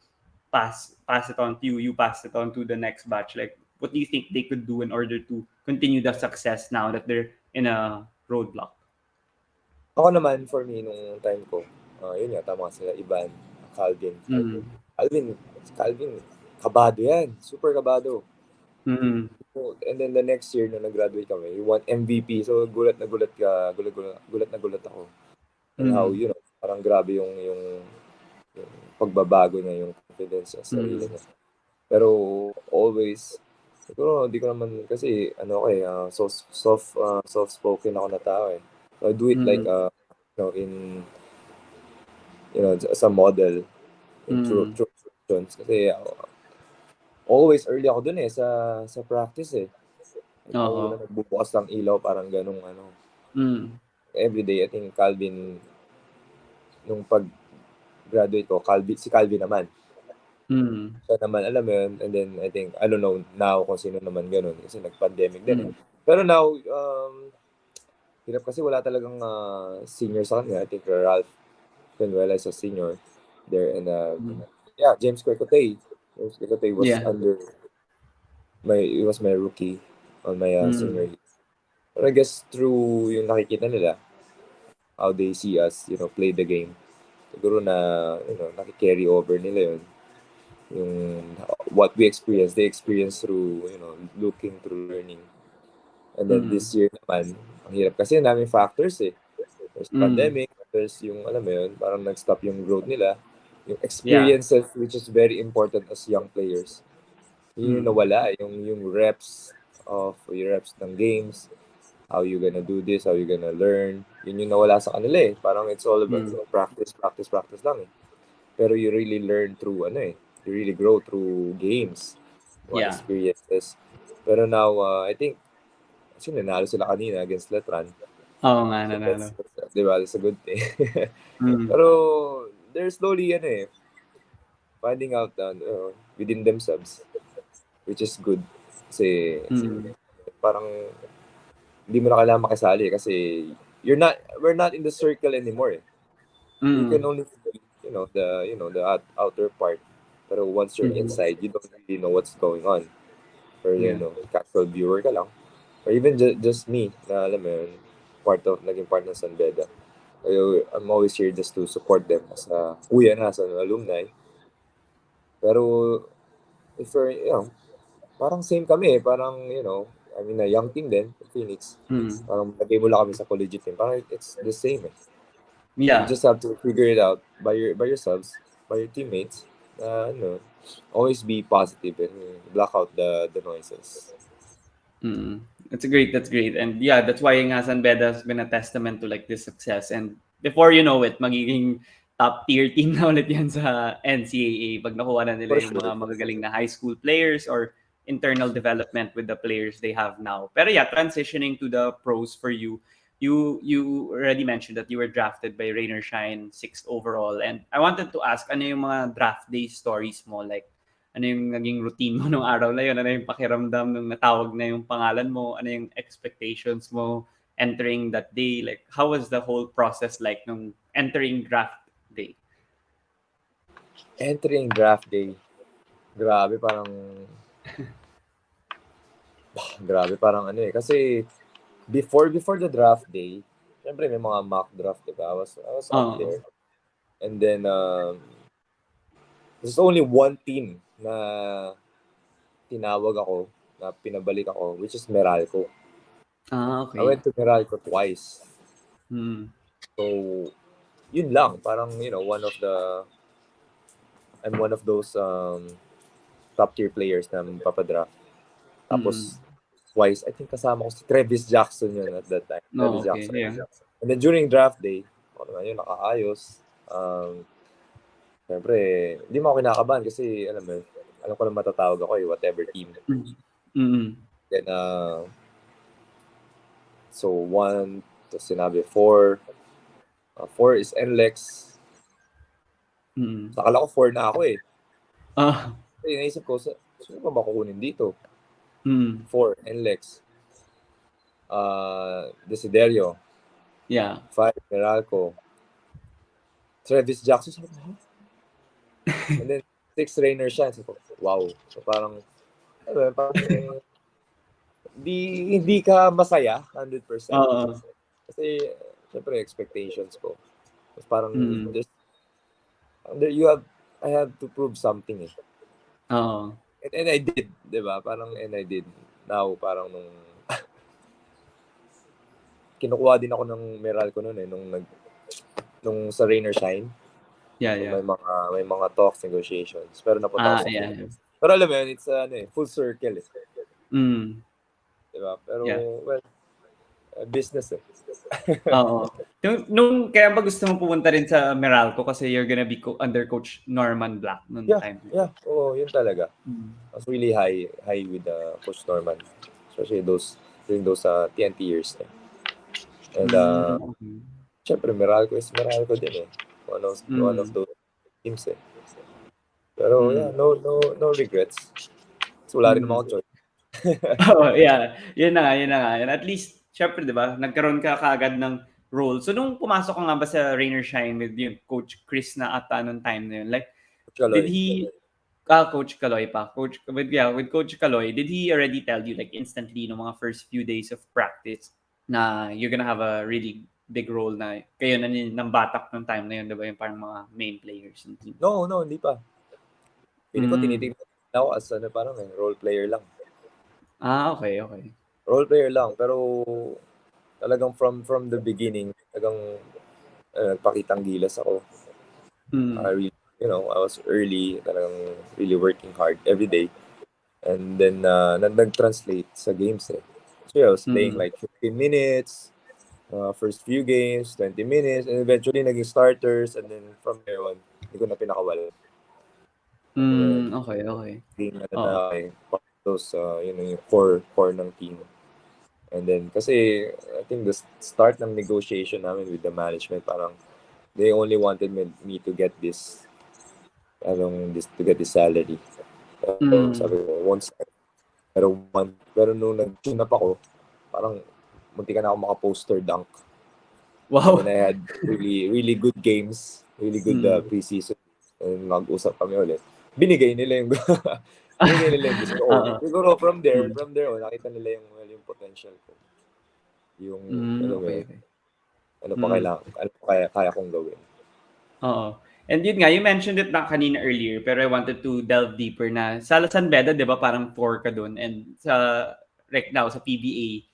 pass it on to you, you pass it on to the next batch. Like, what do you think they could do in order to continue the success now that they're in a roadblock? Ako naman, for me, nung time ko, yun nga, tama sila, Ivan, Calvin. Mm. Calvin, Calvin, kabado yan. Super kabado. Mm. And then the next year, nung nag-graduate kami, he won MVP. So, gulat na gulat ako. And how, Mm. parang grabe yung pagbabago niya, yung confidence sa sarili Mm. niya. Pero always, siguro hindi ko naman kasi ano ako eh, soft spoken ako na tao eh. So I do it like Mm. in as a model in Mm. true actions kasi always early ako dun eh sa practice eh. Like ako Oo. una nagbubukas ng ilaw parang ganung Mm. everyday. I think Calvin nung pag-graduate ko, si Calvin naman. Mm. Siya naman, alam mo yun, and then I think, I don't know now kung sino naman ganun kasi nag-pandemic din eh. Mm. Pero now, hirap kasi wala talagang senior sa kanya. I think Ralph Penuela is a senior there and Mm. yeah, James Quecote. James Quecote was Yeah. under he was my rookie on my senior Mm. year. But I guess through yung nakikita nila, how they see us, play the game. Siguro na, naki-carry over nila yun. Yung what we experience, they experience through, looking through learning. And then Mm. this year naman, ang hirap kasi daming factors eh. There's Mm. pandemic, there's yung, alam mo yun, parang nag-stop yung growth nila. Yung Yeah. experiences, which is very important as young players. Yun yung Mm. nawala, yung reps ng games, how you gonna do this, how you gonna learn. Yun yung nawala sa kanila eh. Parang it's all about Mm. practice, practice, practice lang eh. Pero you really learn through you really grow through games, mga Yeah. experiences. Pero now, I think, kasi nanalo sila kanina against Letran. Oo nga, So nanalo. di ba, that's a good thing. Mm. Pero they're slowly, finding out within themselves, which is good. Kasi Mm. parang hindi mo na kailangan makisali kasi we're not in the circle anymore eh. You can Mm. only see, the outer part. Pero once you're Mm. inside, you don't really know what's going on. Or, Yeah. casual viewer ka lang. Or even just me, na alam mo yun, naging part ng San Beda. I'm always here just to support them as a kuya na, as an alumni. Pero, if you're, parang same kami eh. Parang, I mean, a young team din, Phoenix. Mm. Parang lagay mo lang kami sa collegiate team. Parang it's the same eh. You Yeah. just have to figure it out by yourselves, by your teammates. Always be positive and block out the noises. Mm. That's great. And yeah, that's why nga San Beda has been a testament to like this success. And before you know it, magiging top tier team na ulit yan sa NCAA pag nakuha na nila For yung mga sure. magagaling na high school players or internal development with the players they have now. Pero yeah, transitioning to the pros for you, you already mentioned that you were drafted by Rainer Shine 6th overall. And I wanted to ask, ano yung mga draft day stories mo? Like, ano yung naging routine mo nung araw na yun? Ano yung pakiramdam nung natawag na yung pangalan mo? Ano yung expectations mo entering that day? Like, how was the whole process like nung entering draft day? Entering draft day. Grabe, parang ano eh. Kasi, before the draft day, syempre may mga mock draft, diba? I was up Oo. there. And then, there's only one team na tinawag ako, na pinabalik ako, which is Meralco. Ah, I okay. went to Meralco twice. Mm. So, yun lang. Parang, I'm one of those top tier players na papadraft. Mm. Tapos, twice, I think kasama ko si Travis Jackson yun at that time. No, Travis okay. Jackson. Yeah. And then during draft day, ako naman yun, nakaayos. Siyempre, hindi mo ako kinakabahan kasi, alam mo, alam ko na matatawag ako whatever team. Mm. Mm. Then, so one, to sinabi, four. Four is NLEX. Mm. Nakala ko four na ako eh. Ah. Kasi naisip ko, sino ba kukunin dito? Mm. Four, NLEX. Desiderio. Yeah. Five, Meralco. Travis Jackson. Sabi ko, huh? And then, six, Rainer siya. Sabi ko, wow. So parang, parang hindi ka masaya 100%. Oo. Kasi, syempre, expectations ko. Tapos parang, Mm. you have, I have to prove something eh. Oo. And I did, di ba? And I did. Now, parang kinukuha din ako ng Meralco noon eh, nung sa Rain or Shine. Yeah, So yeah. may mga talks, negotiations. Pero napunta ako Ah, sa yeah. Phoenix. Pero alam mo yun, it's full circle eh. Mm. Diba? Pero, Yeah. well, business eh. Oo. Nung kaya ba gusto mo pumunta rin sa Meralco kasi you're gonna be under Coach Norman Black nung Yeah, time na yun? yeah. Oo, yun talaga. Mm. I was really high with Coach Norman. Especially during those TNT years. And, Okay. syempre, Meralco din eh. One of Mm. those teams eh. Pero, yeah, Mm. no regrets. Kasi wala rin naman Mm. akong choice. Oo, yeah. Yun na nga, yun na nga. And at least, syempre, di ba, nagkaroon ka kaagad ng role. So, nung pumasok ka nga ba sa Rain or Shine with yung Coach Chris na ata nung time na yun, like, did Chaloy. he, Coach Kaloy pa, with Coach Kaloy, did he already tell you, like, instantly, no mga first few days of practice, na you're gonna have a really big role na kayo na ng batak nung time na yun, di ba, yung parang mga main players ng team? No, hindi pa. Feeling ko Mm. tinitingnan ako as parang role player lang. Okay, okay. Role player lang. Pero talagang from the beginning, talagang nagpakitang gilas ako. I Mm. really, I was early, talagang really working hard every day. And then, nag-translate sa games eh. So, I was playing Mm. like 15 minutes, first few games, 20 minutes, and eventually naging starters, and then from there on, hindi ko na pinakawalan. Okay, okay. Naging, na Oo. ako eh, part of those, yung core ng team. And then, kasi, I think the start ng negotiation namin with the management, parang, they only wanted me to get to get this salary. Pero Mm. sabi ko, won't start. Pero nung nag-tune up ako, parang munti ka na ako maka-poster dunk. And then Wow. I had really, really good games, really good Mm. preseason. And mag-usap kami ulit. Binigay nila yung binigay nila yung gusto ko. Oo. Siguro Mm. from there, nakita nila yung potential ko. Yung, alam mo Okay, yun, okay. Mm. ano pa kaya kong gawin. Oo. And yun nga, you mentioned it na kanina earlier, pero I wanted to delve deeper na sa San Beda, 'di ba, parang 4 ka dun and sa right now sa PBA,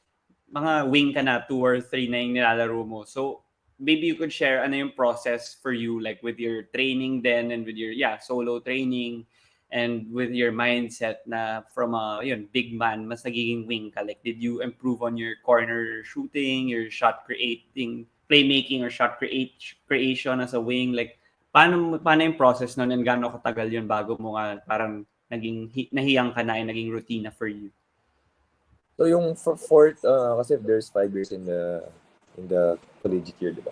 mga wing ka na, 2 or 3 na yung nilalaro mo. So, maybe you could share ano yung process for you like with your training then and with your solo training and with your mindset na from a yun, big man, mas nagiging wing ka. Like, did you improve on your corner shooting, your shot creating, playmaking or creation as a wing? Like, paano yung process nun and gaano katagal yun bago mo nga parang naging nahiyang ka na and naging routine na for you? So yung fourth, kasi there's 5 years in the collegiate year, di ba?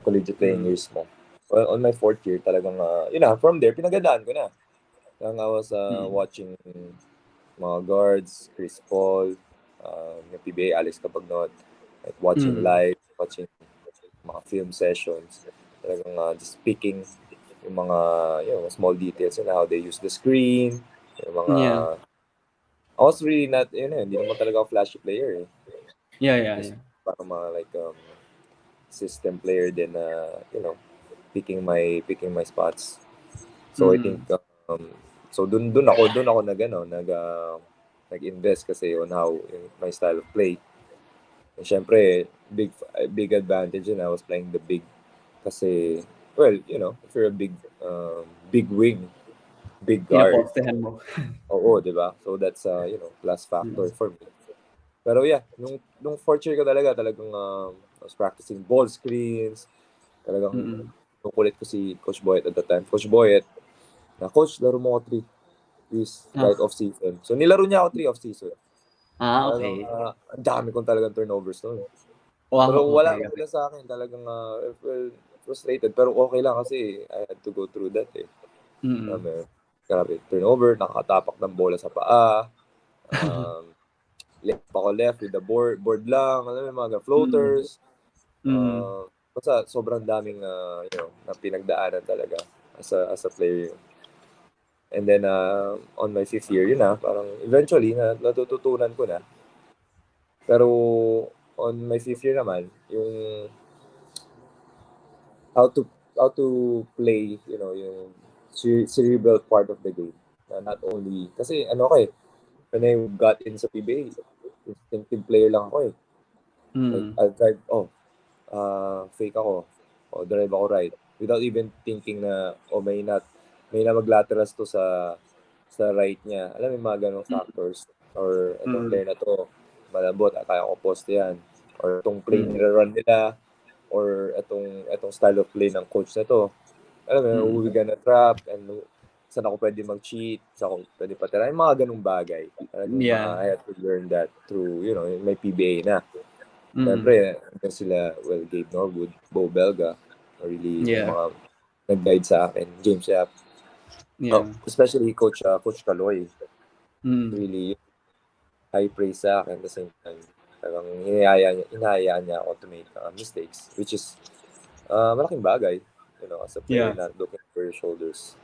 Collegiate playing Mm. years mo. Well, on my fourth year, talagang, yun na, from there, pinagandaan ko na. I was Mm. watching mga guards, Chris Paul, yung PBA, Alex Cabagnot, like watching Mm. live, watching mga film sessions, talagang just picking yung mga small details and how they use the screen, yung mga, Yeah. I was really not, hindi naman talaga ako flashy player eh. Yeah, yeah, Just yeah. parang mga like system player din na, picking my spots. So I think Mm. so dun ako nag-invest kasi on how my style of play. And syempre big advantage yun. I was playing the big kasi well, if you're a big wing, big guard, Pinopostehan mo. oo, 'di ba? So that's plus factor Mm. for me. Pero yeah, nung fourth year ko talagang I was practicing ball screens. Talagang Mm. kukulit ko si Coach Boyet at the time. Coach Boyet, na coach, laro mo ako 3 please, Ah, kahit off-season. So nilaro niya ako 3 off-season. Talagang okay. ang dami kong talagang turnovers noon. Pero Wow, wala okay, okay. sila sa akin. Talagang well, frustrated. Pero okay lang kasi I had to go through that eh. Mm. Grabe, grabe. Turnover, nakakatapak ng bola sa paa. Um, left with the board lang. Alam mo, yung mga Mm. floaters. Mm. Basta sobrang daming na pinagdaanan talaga as a player. And then on my fifth year, yun na, parang eventually natututunan ko na. Pero on my fifth year naman, yung how to how to play, yung cerebral part of the game. Na not only kasi when I got in sa PBA, instinctive player lang ako eh. Like Mm. I'll drive, fake ako, o drive ako right without even thinking na may na maglaterals to sa right niya. Alam mo yung mga ganong Mm, factors. Or itong mm, player na to, malambot, kaya ko poste yan. Or itong play mm, nila-run nila, or itong style of play ng coach na to. Alam mo, mm, who we gonna trap, and saan ako pwede mag-cheat, saan ako pwede patira. Yung mga ganong bagay. Talagang yeah. I had to learn that through, may PBA na. Mm, Siyempre, hanggang sila, well, Gabe Norwood, Bo Belga, really yung yeah. mga nag-guide sa akin. James Yap, Yeah. especially Coach Kaloy, Mm, really high praise sa akin at the same time. Talagang hinahayaan niya ako to make mistakes, which is malaking bagay, as a player yeah. not looking over your shoulders.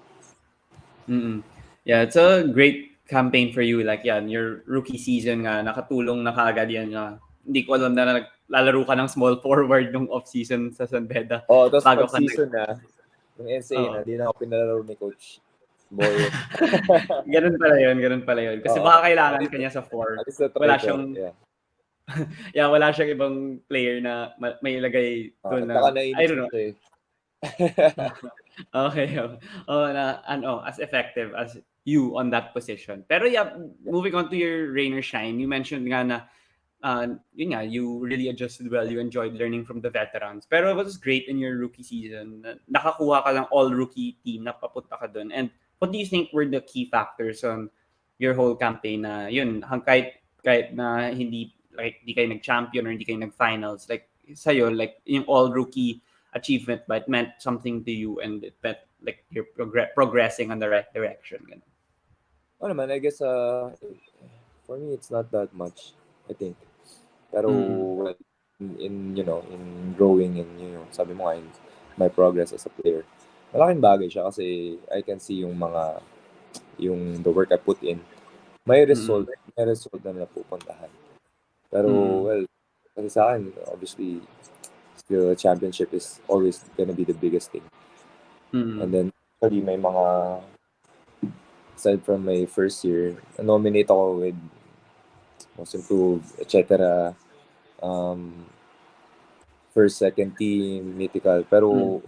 Mm. Yeah, it's a great campaign for you. Like yan, your rookie season nga, nakatulong na kaagad yan na hindi ko alam na naglalaro ka ng small forward nung off-season sa San Beda Oh, tapos bago pag ka nag... season na, yung NCAA Oo. na, di na ako pinalaro ni Coach Boyet. Ganun pala yun, ganun pala yun. Kasi Oo. baka At kailangan least, kanya sa at 4. least na-try Wala ko. siyang, Yeah. yeah, wala siyang ibang player na may ilagay doon At na, saka I nainis don't na know. siya eh. Okay. Oh, na ano, as effective as you on that position. Pero yeah, moving on to your rain or shine, you mentioned nga na yun nga, you really adjusted well. You enjoyed learning from the veterans. Pero it was great in your rookie season. Nakakuha ka ng all-rookie team, napapunta ka dun. And what do you think were the key factors on your whole campaign na yun, kahit na hindi like hindi kayo nag-champion or hindi kayo nag-finals, like sa'yo, like yung all-rookie achievement, but it meant something to you and it meant like you're progressing on the right direction. Ganun. Ano naman, I guess, for me, it's not that much, I think. Pero, Mm, well, in growing and, sabi mo nga, in my progress as a player, malaking bagay siya kasi I can see the work I put in. May mm, result, may result na napupuntahan. Pero, mm, well, kasi sa akin, obviously, still championship is always gonna be the biggest thing. And mm, then, actually, may aside from my first year, nominate ako with most improved, etc. Um, first, second team, mythical. mm, Pero,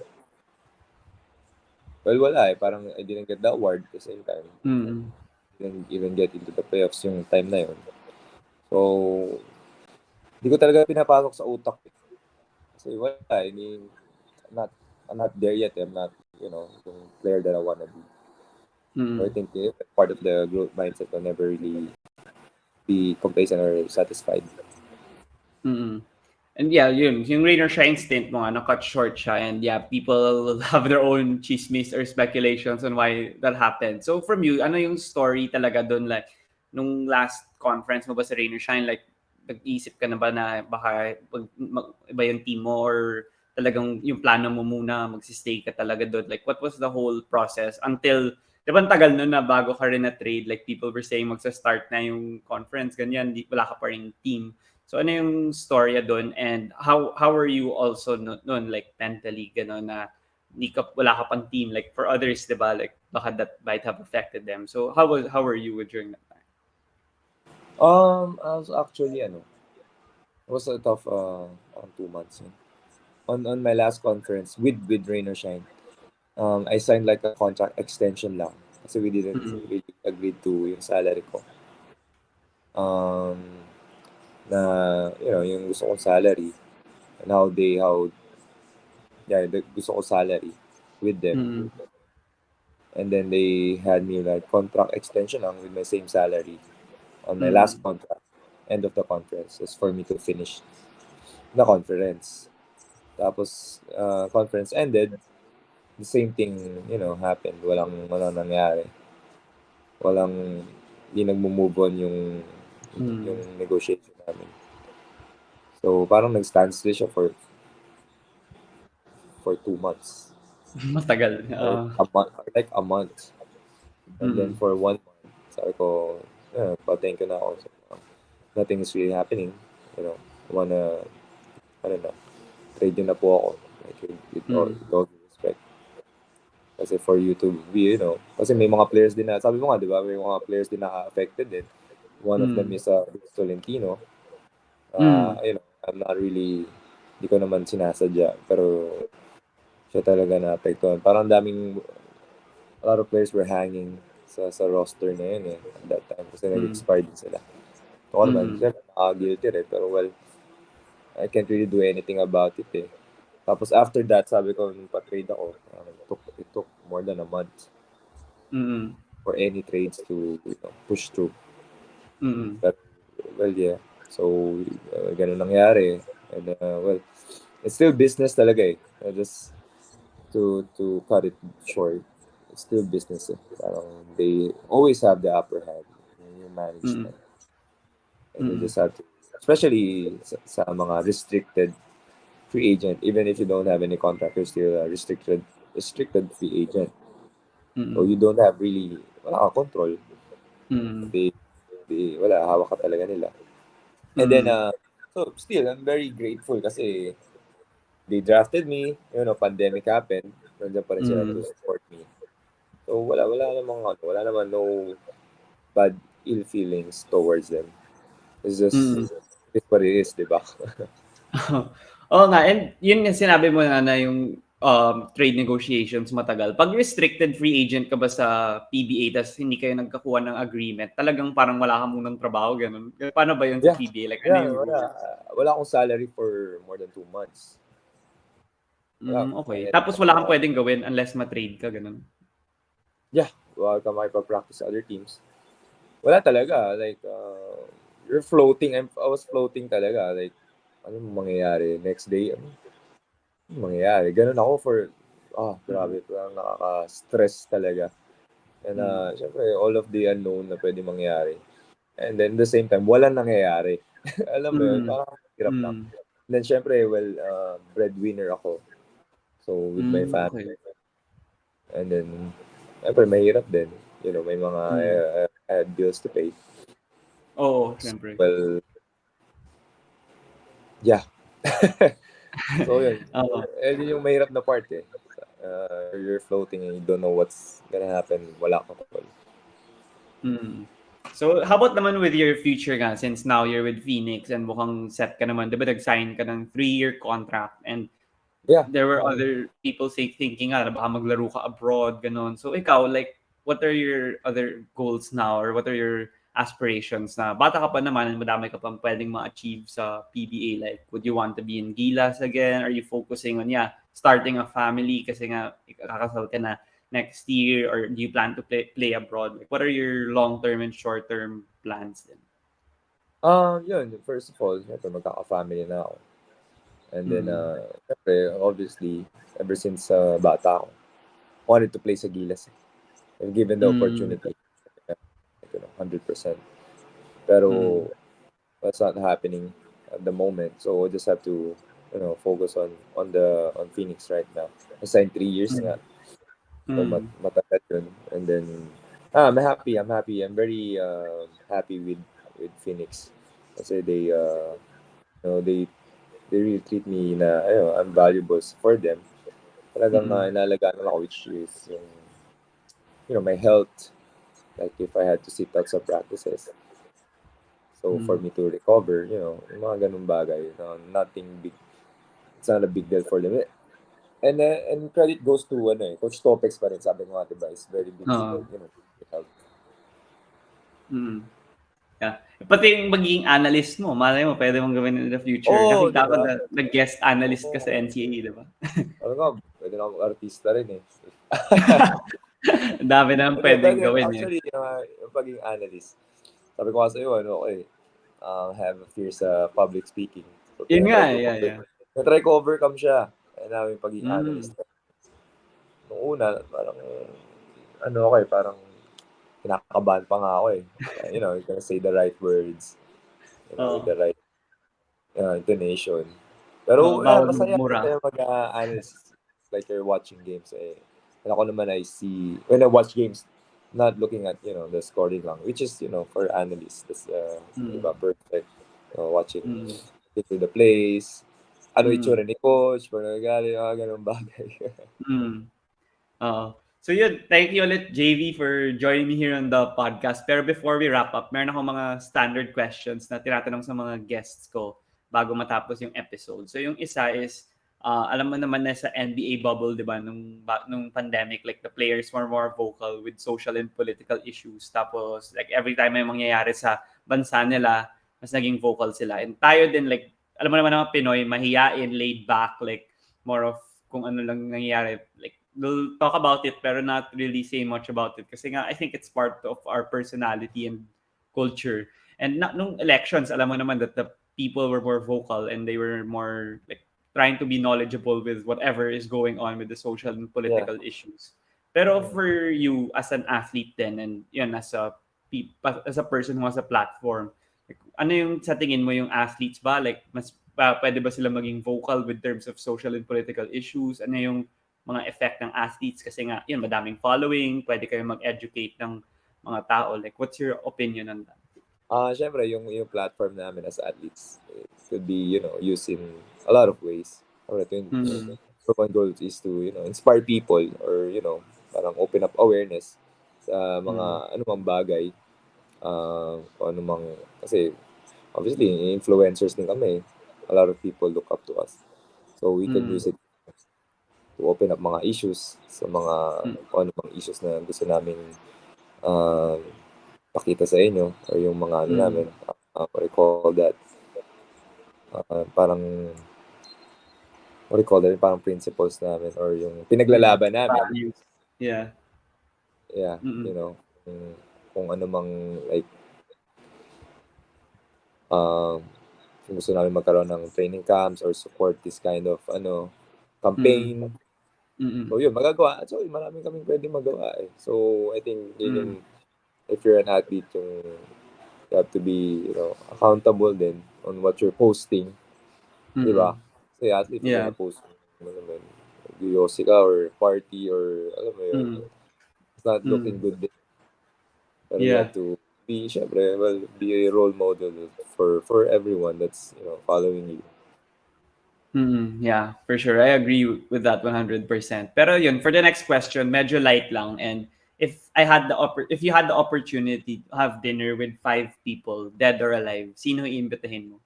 well, wala eh. Parang I didn't get the award at the same time. mm, Didn't even get into the playoffs yung time na yun. So, hindi ko talaga pinapasok sa utak eh. Kasi wala, I mean, I'm not there yet. I'm not, yung player that I wanna be. So I mm, think part of the growth mindset will never really be complacent or satisfied. mm. And yeah, yun, yung rain or shine stint mo nga, na-cut short siya. And yeah, people have their own chismis or speculations on why that happened. So from you, ano yung story talaga doon? Like, nung last conference mo ba sa rain or shine, like, nag-isip ka na ba na baka iba yung team mo or talagang yung plano mo muna, magsistay ka talaga doon? Like, what was the whole process until, di ba ang tagal nun na bago ka rin na trade, like people were saying magsa-start na yung conference, ganyan, wala ka pa rin team. So ano yung storya doon and how are you also noon like mentally gano'n na wala ka pang team like for others 'di ba like baka that might have affected them. So how were you during that time? I was actually, it was a tough, 2 months. On my last conference with Rain or Shine, I signed like a contract extension lang. Kasi we didn't Mm. really agree to yung salary ko. Um, na, yung gusto kong salary and yeah, the gusto ko salary with them. Mm. And then they had me like contract extension lang with my same salary on my last Mm. contract, end of the conference, is for me to finish the conference. Tapos, conference ended, the same thing, happened. Walang nangyari. Hindi nagmo-move on yung Mm. negotiation namin. So, parang nag-standstill siya for 2 months. Matagal. Or a month, like a month. And then Mm. for 1 month, sabi ko, pa-thank you na ako. So, nothing is really happening. Wanna, ano na, trade yun na po ako. Like, Mm. with all due respect. Kasi for you to be, kasi may mga players din na, sabi mo nga, di ba, may mga players din na affected din. One of them Mm. is Tolentino. Mm. I'm not really, hindi ko naman sinasadya, pero siya talaga na apektuhan. Parang a lot of players were hanging. sa roster na yun eh. At that time kasi Mm. nag-expired din sila. Ako naman, Mm. syempre, nakaka-guilty rin. Pero well, I can't really do anything about it eh. Tapos after that, sabi ko, nung pa-trade ako, it took more than a month Mm. for any trades to push through. Mm. But, well, yeah. So, ganun nangyari. And, well, it's still business talaga eh. Just to cut it short, it's still business eh. Parang they always have the upper hand, yung Mm. management. And you Mm. just have to, especially sa mga restricted free agent, even if you don't have any contract, you're still a restricted free agent. So Mm. you don't have really, wala kang control. Mm. They, wala, hawak ka talaga nila. And then, Mm. so still, I'm very grateful kasi they drafted me, pandemic happened, nandiyan pa rin sila to Mm. support me. So wala naman no bad ill feelings towards them. It's just, Mm. it's what it is, di ba? Oo nga, and yun nga sinabi mo na yung trade negotiations matagal. 'Pag restricted free agent ka ba sa PBA ta's hindi kayo nagkakuha ng agreement, talagang parang wala ka munang trabaho, gano'n? Paano ba yun sa Yeah, PBA? Like, ano yeah, yung wala. rules? Wala akong salary for more than 2 months. Wala. Okay. And, Tapos wala kang puwedeng gawin unless ma-trade ka, gano'n? yeah, wala ka makipag-practice sa other teams. Wala talaga. Like, you're floating. I was floating talaga. Like, ano mangyayari? Next day, ano mangyayari? Ganun ako for, Mm. grabe. Parang nakaka-stress talaga. And, Mm. syempre, all of the unknown na pwede mangyari. And then, at the same time, walang nangyayari. Alam mo yun, Mm. parang hirap lang. Mm. And then, syempre, well, breadwinner ako. So, with my Okey. family. And then, syempre, mahirap din. May mga Mm. I had bills to pay. Oo, So, siyempre. well, yeah. So, yun. Oo. Yun yung mahirap na part eh. You're floating and you don't know what's gonna happen. Wala kang control. Mm. So, how about naman with your future nga since now you're with Phoenix and mukhang set ka naman, 'di ba nag-sign ka ng 3-year contract and Yeah. there were other people thinking nga na baka maglaro ka abroad, gano'n. So ikaw, like, what are your other goals now or what are your aspirations na bata ka pa naman and madami ka pang puwedeng ma-achieve sa PBA? Like, would you want to be in Gilas again? Are you focusing on, yeah, starting a family kasi nga kakasal ka na next year or do you plan to play abroad? Like, what are your long-term and short-term plans then? Yun. First of all, syempre magkaka-family na ako. And then, Mm. syempre, obviously, ever since bata ako, wanted to play sa Gilas. And given the Mm. opportunity, 100%. Pero, Mm. that's not happening at the moment. So, I just have to, focus on Phoenix right now. I signed 3 years nga. Mm. So, Mm. matagal yun. And then, I'm happy. I'm happy. I'm very happy with Phoenix. Kasi they really treat me na, I'm valuable for them. Talagang Mm. inalagaan nila ako, which is yung, my health. Like, if I had to sit out sa practices. So, for Mm. me to recover, yung mga ganung bagay, nothing big. It's not a big deal for them. And credit goes to, Coach Topex pa rin, sabi ko nga, diba, is very big Oo. with, with health. Mm. Yeah. Pati yung magiging analyst mo, malay mo puwede mong gawin in the future. Oo, di Nakita ko ba? na nag-guest analyst ka sa Oo. NCAA, 'di ba? Ano nga, pwede na ako mag-artista rin eh. Ang dami naman puwedeng Pwede, gawin, eh. actually, yung pagiging analyst. Sabi ko nga sa'yo, okay, have a fear sa public speaking. So, Yun nga, eh, yeah, yeah. tinatry ko overcome siya. Kaya namin pagiging Hmm. analyst. Nung una, parang, ano ako eh, parang kinakabahan pa nga ako eh. You gotta say the right words, with Oo. the right intonation. Oo, Pero, bawal masaya magmura. kasi mag-analyst. Like you're watching games eh. And ako naman when I watch games, not looking at, the scoring lang, which is, for analysts, that's, Mm. diba, perfect. Watching Mm. into the plays, ano Mm. itsura ni coach, pag nagagali, mga ganun bagay. Mm. Oo. So yun, thank you ulit JV for joining me here on the podcast. Pero before we wrap up, meron akong mga standard questions na tinatanong sa mga guests ko bago matapos yung episode. So yung isa is, alam mo naman na sa NBA bubble, 'di ba, nung pandemic, like the players were more vocal with social and political issues. Tapos like every time may mangyayari sa bansa nila, mas naging vocal sila. And tayo din, like alam mo naman mga Pinoy, mahiyain, laid back, like more of kung ano lang nangyayari. Like they'll talk about it pero not really say much about it kasi nga I think it's part of our personality and culture. And nung elections, alam mo naman that the people were more vocal and they were more like trying to be knowledgeable with whatever is going on with the social and Yeah. political issues. Pero Mm. for you as an athlete then, and yun, as a person who has a platform, like, ano yung sa tingin mo yung athletes ba? Like, mas pwede ba sila maging vocal with terms of social and political issues? Ano yung mga effect ng athletes? Kasi nga, yun, madaming following, pwede kayo mag-educate ng mga tao. Like, what's your opinion on that? Syempre yung platform namin as athletes, it could be, used in a lot of ways. Alright, yun, Mm, number one goal is to, inspire people or, parang open up awareness sa mga mm, anumang bagay. Kung anumang, kasi obviously, influencers din kami. A lot of people look up to us. So we can mm, use it to open up mga issues sa mga mm, kung anumang issues na gusto namin um, pakita sa inyo or yung mga ano mm, namin, what do you call that? Parang what do you call that? Parang principles namin or yung yeah. pinaglalaban namin. Values. Yeah. Yeah, Mm, kung, kung ano mang like um, kung gusto namin magkaroon ng training camps or support this kind of mm, campaign. mm, So yun, magagawa. So marami kaming pwede magawa eh. So I think yun yung mm, if you're an athlete, you have to be, accountable din on what you're posting, di ba? mm. Kasi athlete, you're Yeah. gonna post, ano naman, yosi ka or party or, alam mo yun, Mm, it's not looking mm. good din. Pero you Yeah. have to be, syempre, well, be a role model for everyone that's, following you. Mm, yeah, for sure. I agree with that 100%. Pero yun, for the next question, medyo light lang. And if you had the opportunity to have dinner with 5 people, dead or alive, sino iimbitahin mo?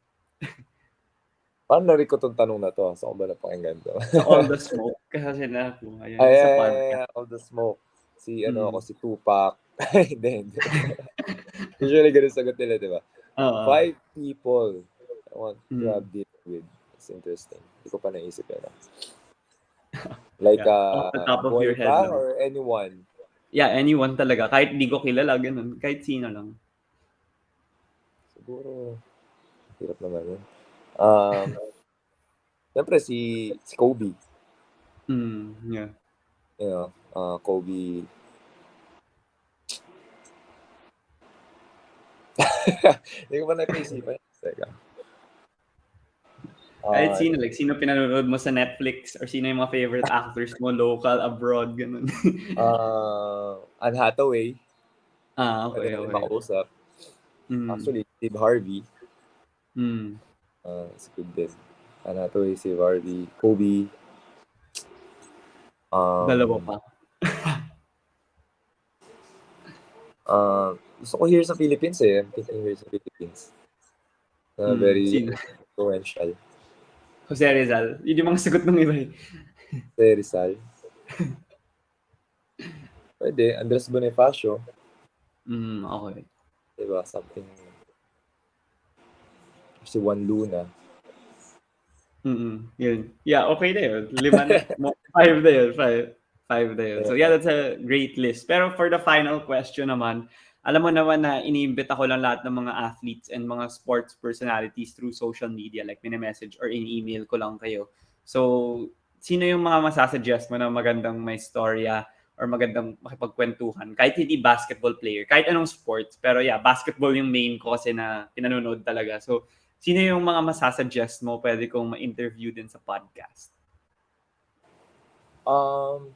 Paano narinig ko tong tanong na to? Saan ko ba napakinggan to? Sa All the Smoke, kasi nakuha Ay, yan sa podcast. all the smoke. Ako, Mm. si Tupac. Hindi. Usually, ganun sagot nila, di ba? Oo. 5 people I want to Mm. have dinner with. It's interesting. Hindi ko pa naisip yun. Like, Yeah. Off the top of buhay your head pa lang. or anyone? Yeah, anyone talaga. Kahit di ko kilala, ganun. Kahit sino lang. Siguro, hirap naman yun. Um, Siyempre, si Kobe. Mm, yeah. Kobe. Hindi ko pa napaisipan. Teka. Kahit Uh, sino, like sino pinanonood mo sa Netflix or sino yung mga favorite actors mo, local, abroad, ganun. Anne Hathaway. Pwede Okay, natin okay. makausap. Mm, Actually, Steve Harvey. mm. It's good din. Anne Hathaway, Steve Harvey, Kobe. Dalawa Um, pa. Gusto ko here sa Philippines eh. I'm thinking here sa Philippines. Very Sino? influential. Jose Rizal. Yun yung mga sagot ng iba eh. Si Rizal. Pwede. Andres Bonifacio. Okay. Diba? Something. Si Juan Luna. Yun. Yeah, okay na yun. 5 na. 5 na yun. 5. 5 na yun. So yeah, Yeah. that's a great list. Pero for the final question naman, alam mo naman na iniimbita ko lang lahat ng mga athletes and mga sports personalities through social media, like message or in-email ko lang kayo. So, sino yung mga masasuggest mo na magandang may storya or magandang makipagkwentuhan? Kahit hindi basketball player, kahit anong sports. Pero yeah, basketball yung main ko kasi na pinanonood talaga. So, sino yung mga masasuggest mo pwede kong ma-interview din sa podcast? Um,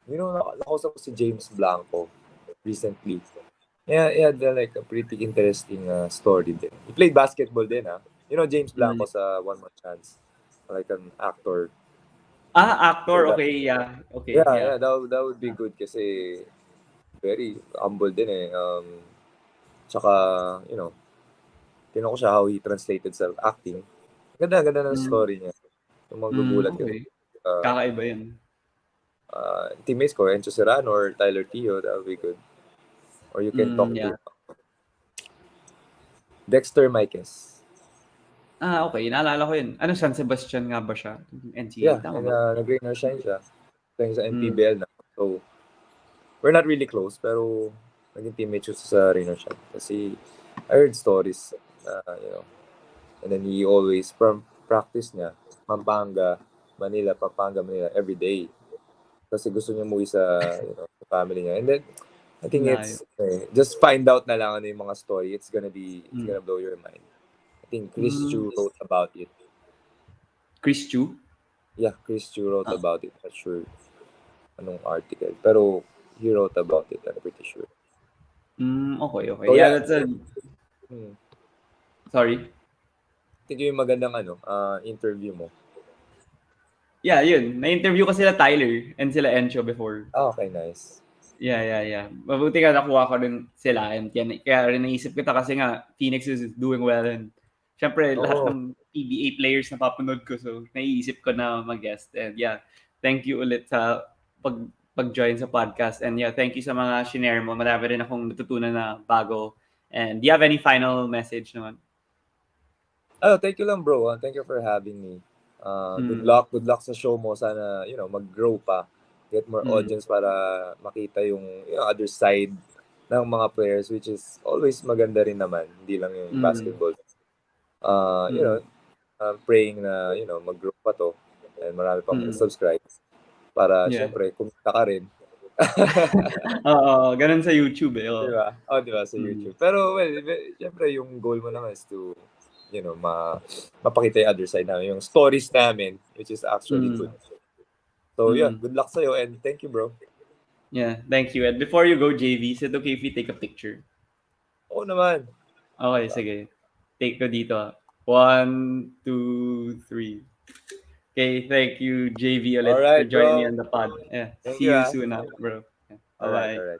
nakausap ko si James Blanco recently. Yeah, he had like a pretty interesting story din. He played basketball din, ah. James Mm. Blanco sa One More Chance. Like an actor. So Actor. that, Okay, yeah. Okay, yeah, yeah. that would be good kasi very humble din eh. Tsaka, tinan ko siya how he translated sa acting. Ganda ng Hmm, story niya. Yung magugulat ka. okey. Uh, Kakaiba yun. Teammates ko, Encho Serrano or Tyler Tio, that would be good. Or you can talk Yeah. to Dexter Michaels. Okey, naalala ko yun. Ano, San Sebastian nga ba siya? NCAA, Yeah, tama and ba? nag-rain or shine siya. Playing sa Hmm, NPBL na. So, we're not really close, pero naging teammates siya sa rain or shine. Kasi I heard stories and then he always, from practice niya, Pampanga, Manila, every day. Kasi gusto niya umuwi sa, sa family niya. And then, I think layo. just find out na lang ano yung mga story. It's Hmm. gonna blow your mind. I think Chris Hmm, Chu wrote about it. Chris Chu? Yeah, Chris Chu wrote Ah, about it. Not sure anong article. Pero he wrote about it, I'm pretty sure. okey, okey. So Yeah, yeah, that's a hmm, sorry. I think yung magandang interview mo. Yeah, yun. Na-interview ko sila Tyler and sila Encho before. Okay, nice. Yeah. Mabuti nga nakuha ko rin sila and yan, kaya rin naisip kita kasi nga Phoenix is doing well and siyempre lahat Oo. ng PBA players na papanood ko so naiisip ko na mag-guest and yeah, thank you ulit sa pag-join sa podcast and yeah, thank you sa mga shinare mo. Marami rin akong natutunan na bago. And do you have any final message naman? Thank you lang bro. Thank you for having me. Good Mm, luck. Good luck sa show mo. Sana, mag-grow pa. Get more mm, audience para makita yung, other side ng mga players which is always maganda rin naman. Hindi lang yung mm, basketball. Uh, you know, mm, I'm praying na, mag-grow pa to and marami pang mm. mag-subscribe para Yeah. syempre kumita ka rin. Oo, ganun sa YouTube eh. Di Oo. ba? Oh, di ba? Sa Mm, YouTube. Pero, well, syempre, yung goal mo naman is to, mapakita yung other side namin, yung stories namin, which is actually good. mm, So, yeah, mm. good luck sa'yo and thank you, bro. Yeah, thank you. And before you go, JV, is it okay if we take a picture? Oo naman. Okay, sige. Take ko dito. Ah. One, two, three. Okay, thank you, JV, ulit for Alright, joining me bro. on the pod. Yeah, Thank see you, you ah. soon, bro. Yeah, Alright, bye-bye. alright.